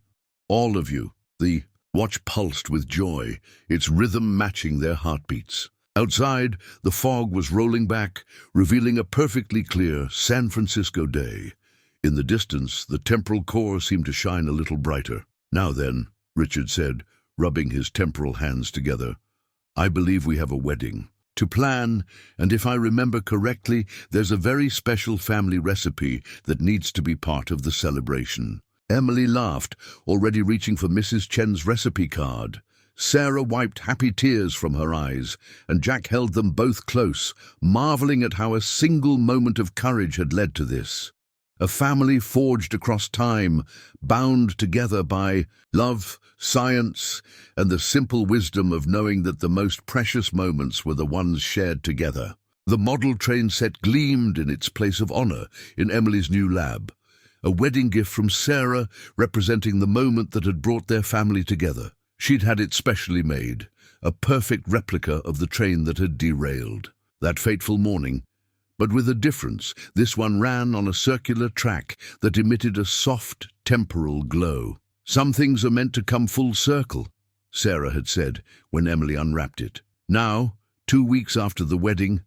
"All of you." The watch pulsed with joy, its rhythm matching their heartbeats. Outside, the fog was rolling back, revealing a perfectly clear San Francisco day. In the distance, the temporal core seemed to shine a little brighter. "Now then," Richard said, rubbing his temporal hands together, "I believe we have a wedding to plan, and if I remember correctly, there's a very special family recipe that needs to be part of the celebration." Emily laughed, already reaching for Mrs. Chen's recipe card. Sarah wiped happy tears from her eyes, and Jack held them both close, marveling at how a single moment of courage had led to this. a family forged across time, bound together by love, science, and the simple wisdom of knowing that the most precious moments were the ones shared together. The model train set gleamed in its place of honor in Emily's new lab, a wedding gift from Sarah representing the moment that had brought their family together. She'd had it specially made, a perfect replica of the train that had derailed that fateful morning. But with a difference, this one ran on a circular track that emitted a soft, temporal glow. "Some things are meant to come full circle," Sarah had said when Emily unwrapped it. Now, 2 weeks after the wedding,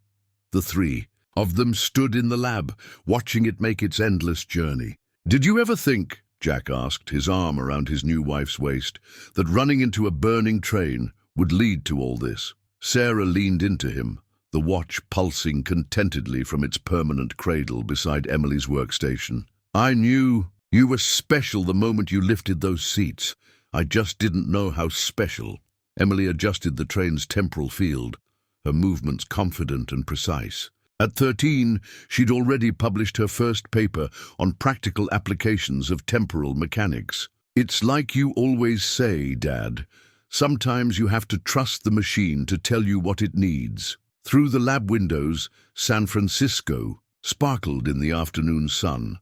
the three of them stood in the lab, watching it make its endless journey. "Did you ever think," Jack asked, his arm around his new wife's waist, "that running into a burning train would lead to all this?" Sarah leaned into him, the watch pulsing contentedly from its permanent cradle beside Emily's workstation. "I knew you were special the moment you lifted those seats. I just didn't know how special." Emily adjusted the train's temporal field, her movements confident and precise. At 13, she'd already published her first paper on practical applications of temporal mechanics. "It's like you always say, Dad. Sometimes you have to trust the machine to tell you what it needs." Through the lab windows, San Francisco sparkled in the afternoon sun.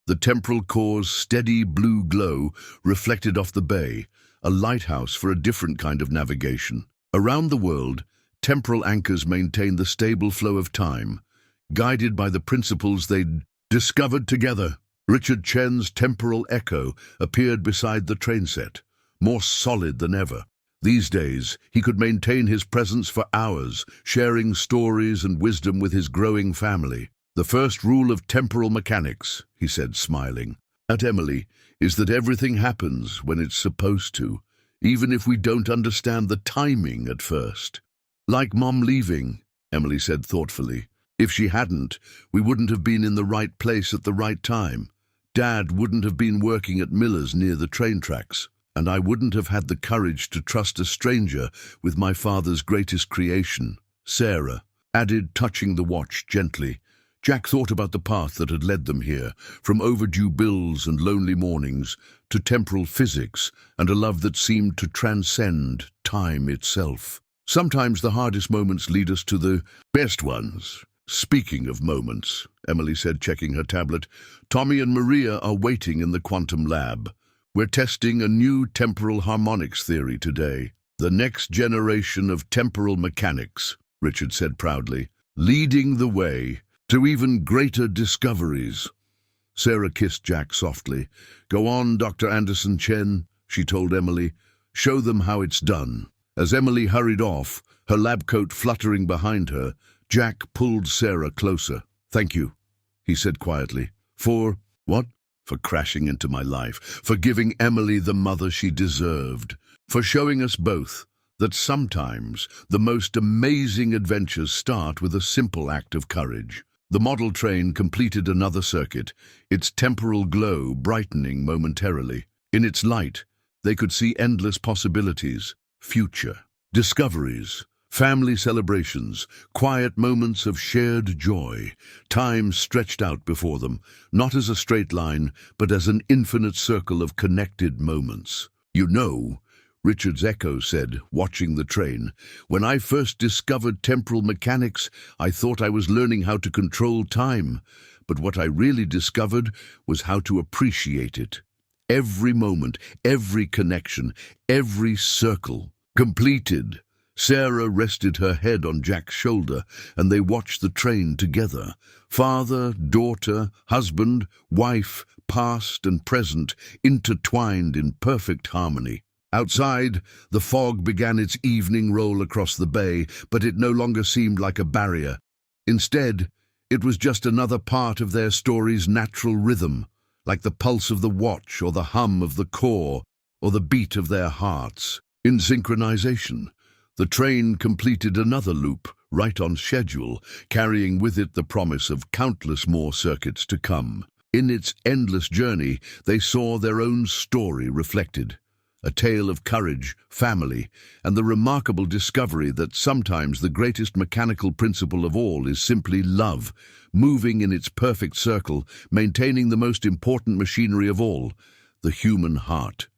The temporal core's steady blue glow reflected off the bay, a lighthouse for a different kind of navigation. Around the world, temporal anchors maintain the stable flow of time, guided by the principles they'd discovered together. Richard Chen's temporal echo appeared beside the train set, more solid than ever. These days, he could maintain his presence for hours, sharing stories and wisdom with his growing family. "The first rule of temporal mechanics," he said, smiling at Emily, "is that everything happens when it's supposed to, even if we don't understand the timing at first." "Like Mom leaving," Emily said thoughtfully. "If she hadn't, we wouldn't have been in the right place at the right time. Dad wouldn't have been working at Miller's near the train tracks. And I wouldn't have had the courage to trust a stranger with my father's greatest creation." Sarah added, touching the watch gently. Jack thought about the path that had led them here, from overdue bills and lonely mornings to temporal physics and a love that seemed to transcend time itself. "Sometimes the hardest moments lead us to the best ones." "Speaking of moments," Emily said, checking her tablet, "Tommy and Maria are waiting in the quantum lab. We're testing a new temporal harmonics theory today. The next generation of temporal mechanics," Richard said proudly, "leading the way to even greater discoveries." Sarah kissed Jack softly. "Go on, Dr. Anderson Chen," she told Emily. "Show them how it's done." As Emily hurried off, her lab coat fluttering behind her, Jack pulled Sarah closer. "Thank you," he said quietly. "For what?" "For crashing into my life, for giving Emily the mother she deserved, for showing us both that sometimes the most amazing adventures start with a simple act of courage." The model train completed another circuit, its temporal glow brightening momentarily. In its light, they could see endless possibilities, future discoveries, family celebrations, quiet moments of shared joy. Time stretched out before them, not as a straight line, but as an infinite circle of connected moments. "You know," Richard's echo said, watching the train, "when I first discovered temporal mechanics, I thought I was learning how to control time. But what I really discovered was how to appreciate it. Every moment, every connection, every circle. Completed." Sarah rested her head on Jack's shoulder, and they watched the train together. Father, daughter, husband, wife, past and present, intertwined in perfect harmony. Outside, the fog began its evening roll across the bay, but it no longer seemed like a barrier. Instead, it was just another part of their story's natural rhythm, like the pulse of the watch or the hum of the core or the beat of their hearts. In synchronization, the train completed another loop, right on schedule, carrying with it the promise of countless more circuits to come. In its endless journey, they saw their own story reflected. a tale of courage, family, and the remarkable discovery that sometimes the greatest mechanical principle of all is simply love, moving in its perfect circle, maintaining the most important machinery of all, the human heart.